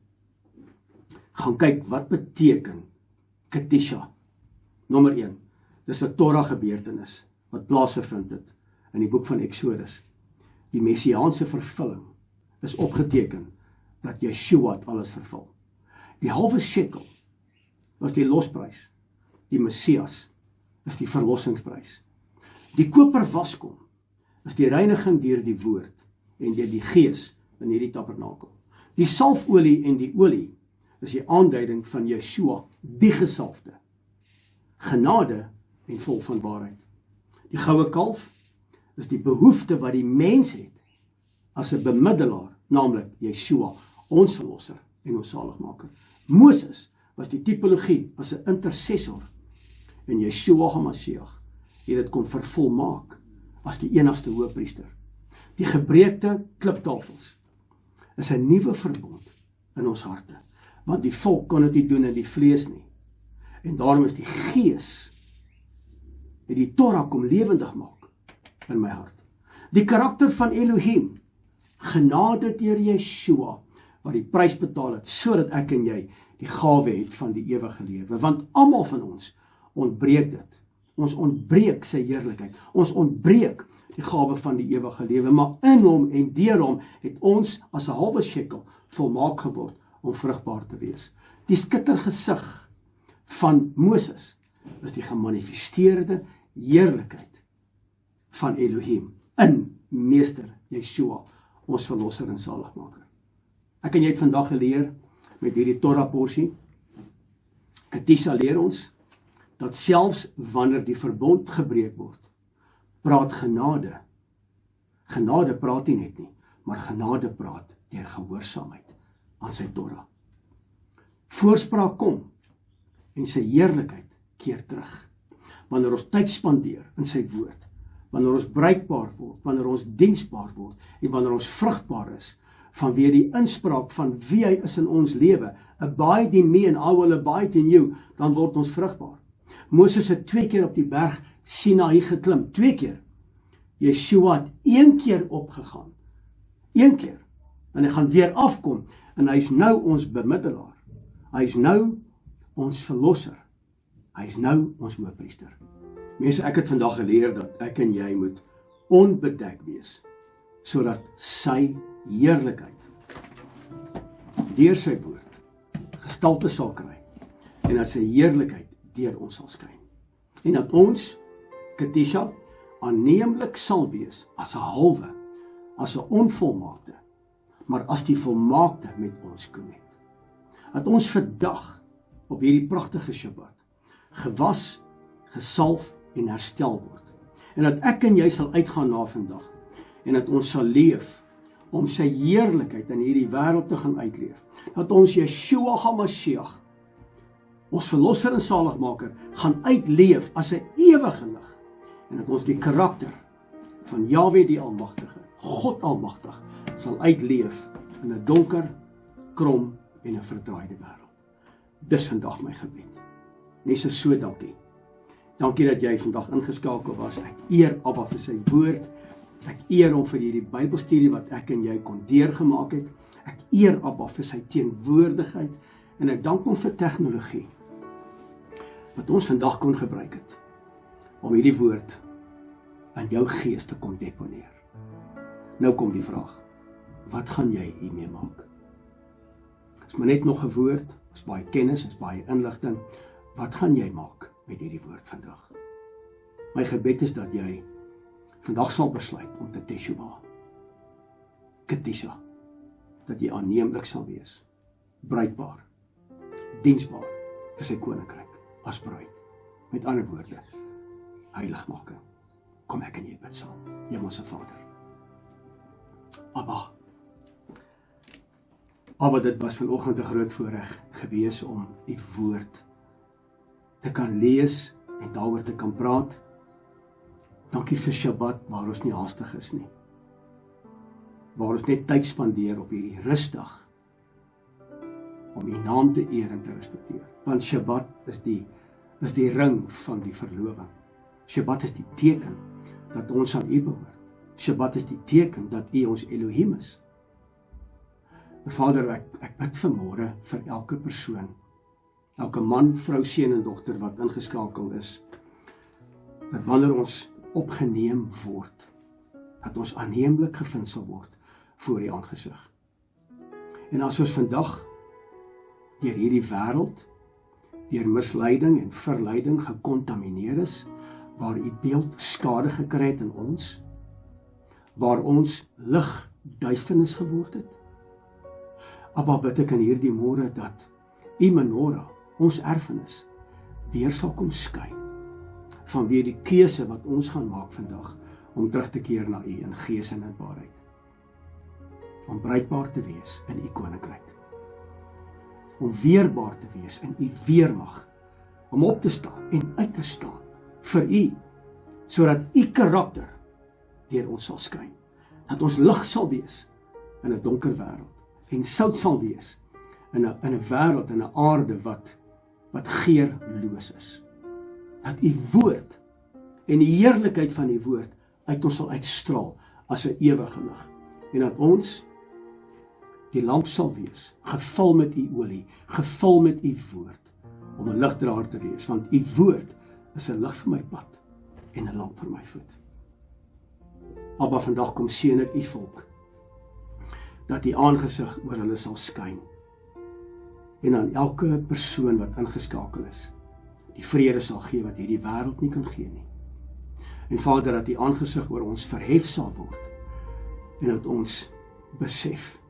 gaan kyk wat beteken Ketisha. Nommer 1. Dis 'n Torah gebeurtenis wat plaasgevind het in die boek van Eksodus. Die messiaanse vervulling is opgeteken dat Yeshua het alles vervul. Die halwe shekel was die losprys. Die Messias is die verlossingsprys. Die koper waskom is die reiniging deur die woord en deur die gees in hierdie tabernakel. Die salfolie en die olie is die aanduiding van Yeshua, die gesalfde. Genade en vol van waarheid. Die goue kalf is die behoefte wat die mens het as 'n bemiddelaar, naamlik Yeshua, ons verlosser en ons saligmaker. Moses was die tipologie as 'n intercessor en Yeshua HaMashiach het dit kom vervolmaak as die enigste hoëpriester. Die gebreekte kliptafels is 'n nuwe verbond in ons harte, want die volk kon dit nie doen in die vlees nie. En daarom is die gees het die Torah kom lewendig maak in my hart. Die karakter van Elohim, genade deur Yeshua, wat die prys betaal het, sodat ek en jy die gawe het van die ewige lewe. Want almal van ons ontbreek dit. Ons ontbreek sy heerlikheid. Ons ontbreek die gawe van die ewige lewe. Maar in hom en deur hom het ons as 'n halwe shekel volmaak geword om vrugbaar te wees. Die skittergesig van Moses is die gemanifesteerde heerlikheid van Elohim in Meester Yeshua, ons verlosser en saligmaker. Ek en jy het vandag geleer met hierdie Torah porsie. Ketisha leer ons dat selfs wanneer die verbond gebreek word, praat genade. Genade praat nie net nie, maar genade praat deur gehoorsaamheid aan sy Torah. Voorspraak kom en sy heerlikheid keer terug. Wanneer ons tyd spandeer in sy woord, wanneer ons bruikbaar word, wanneer ons diensbaar word en wanneer ons vrugbaar is, vanweë die inspraak van wie hy is in ons lewe, abide in me and I will abide in you, dan word ons vrugbaar. Moses het 2 keer op die berg Sinaï geklim, 2 keer. Yeshua het 1 keer opgegaan, 1 keer, en hy gaan weer afkom, en hy is nou ons bemiddelaar, hy is nou ons verlosser, hy is nou ons hoëpriester. Mense, ek het vandag geleer dat ek en jy moet onbedek wees, sodat sy heerlikheid deur sy woord gestalte sal kry, en dat sy heerlikheid deur ons sal skyn. En dat ons, Ketisha, aanneemlik sal wees as 'n halwe, as 'n onvolmaakte, maar as die volmaakte met ons komet. Dat ons vandag op hierdie pragtige Shabbat gewas, gesalf en herstel word. En dat ek en jy sal uitgaan na vandag en dat ons sal leef om sy heerlikheid in hierdie wêreld te gaan uitleef. Dat ons Yeshua HaMashiach, ons verlosser en saligmaker, gaan uitleef as 'n ewige lig. En dat ons die karakter van Jahwe die Almagtige, God Almagtig, sal uitleef in 'n donker, krom en 'n verdraaide wêreld. Dis vandag my gebed. Mense, so dankie. Dankie dat jy vandag ingeskakel was. Ek eer Abba vir sy woord. Ek eer hom vir hierdie Bybelstudie wat ek en jy kon deurgemaak het. Ek eer Abba vir sy teenwoordigheid en ek dank hom vir tegnologie wat ons vandag kon gebruik het om hierdie woord in jou gees te kon deponeer. Nou kom die vraag, wat gaan jy hiermee maak? Is maar net nog 'n woord, is baie kennis, is baie inligting. Wat gaan jy maak met hierdie woord vandag? My gebed is dat jy vandag sal besluit om te teshuva, Ketisha, dat jy aanneemlik sal wees, bruikbaar, diensbaar vir sy koninkryk, as bruid. Met ander woorde, heiligmaking. Kom ek en jy bid saam. Hemelse Vader. Abba, dit was vanoggend 'n groot voorreg gewees om u woord te kan lees en daaroor te kan praat. Dankie vir Shabbat waar ons nie haastig is nie. Waar ons net tyd spandeer op hierdie rusdag om u naam te eer en te respekteer. Want Shabbat is die ring van die verloving. Shabbat is die teken dat ons aan u behoort. Shabbat is die teken dat u ons Elohim is. Vader, ek bid vanmôre vir elke persoon, elke man, vrou, seun en dogter wat ingeskakel is, dat wanneer ons opgeneem word, dat ons aanneemlik gevind sal word voor u aangesig. En as ons vandag deur hierdie wêreld, deur misleiding en verleiding gekontamineer is, waar u beeld skade gekry het in ons, waar ons lig duisternis geword het, Abba, bid ek in hierdie môre dat u menorah, ons erfenis, weer sal kom skyn, vanweë die keuse wat ons gaan maak vandag, om terug te keer na u in gees en in waarheid, om bruikbaar te wees in u koninkryk, om weerbaar te wees in u weermag, om op te staan en uit te staan vir u, sodat u karakter deur ons sal skyn, dat ons lig sal wees in 'n donker wêreld, en sout sal wees in 'n wêreld, in 'n aarde wat geurloos is. Dat u woord en die heerlikheid van die woord uit ons sal uitstraal as 'n ewige lig. En dat ons die lamp sal wees, gevul met u olie, gevul met u woord, om 'n ligdraer te wees, want u woord is 'n lig vir my pad en 'n lamp vir my voet. Abba, vandag kom seën ek u volk, dat die aangesig oor hulle sal skyn, en aan elke persoon wat ingeskakel is, die vrede sal gee wat hierdie wêreld nie kan gee nie. En Vader, dat die aangesig oor ons verhef sal word, en dat ons besef,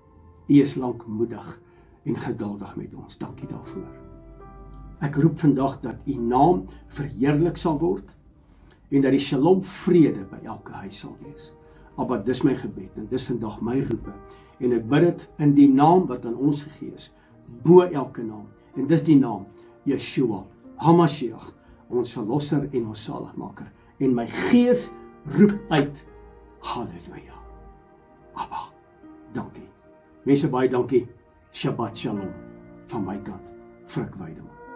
u is lankmoedig en geduldig met ons. Dankie daarvoor. Ek roep vandag dat u naam verheerlik sal word en dat die shalom vrede by elke huis sal wees. Abba, dis my gebed en dis vandag my roepe. En ek bid dit in die naam wat aan ons gegee is, bo elke naam. En dis die naam, Yeshua, HaMashiach, ons verlosser en ons saligmaker. En my gees roep uit, halleluja. Abba, dankie. Mense, baie dankie. Shabbat Shalom van my kant, Frik Weideman.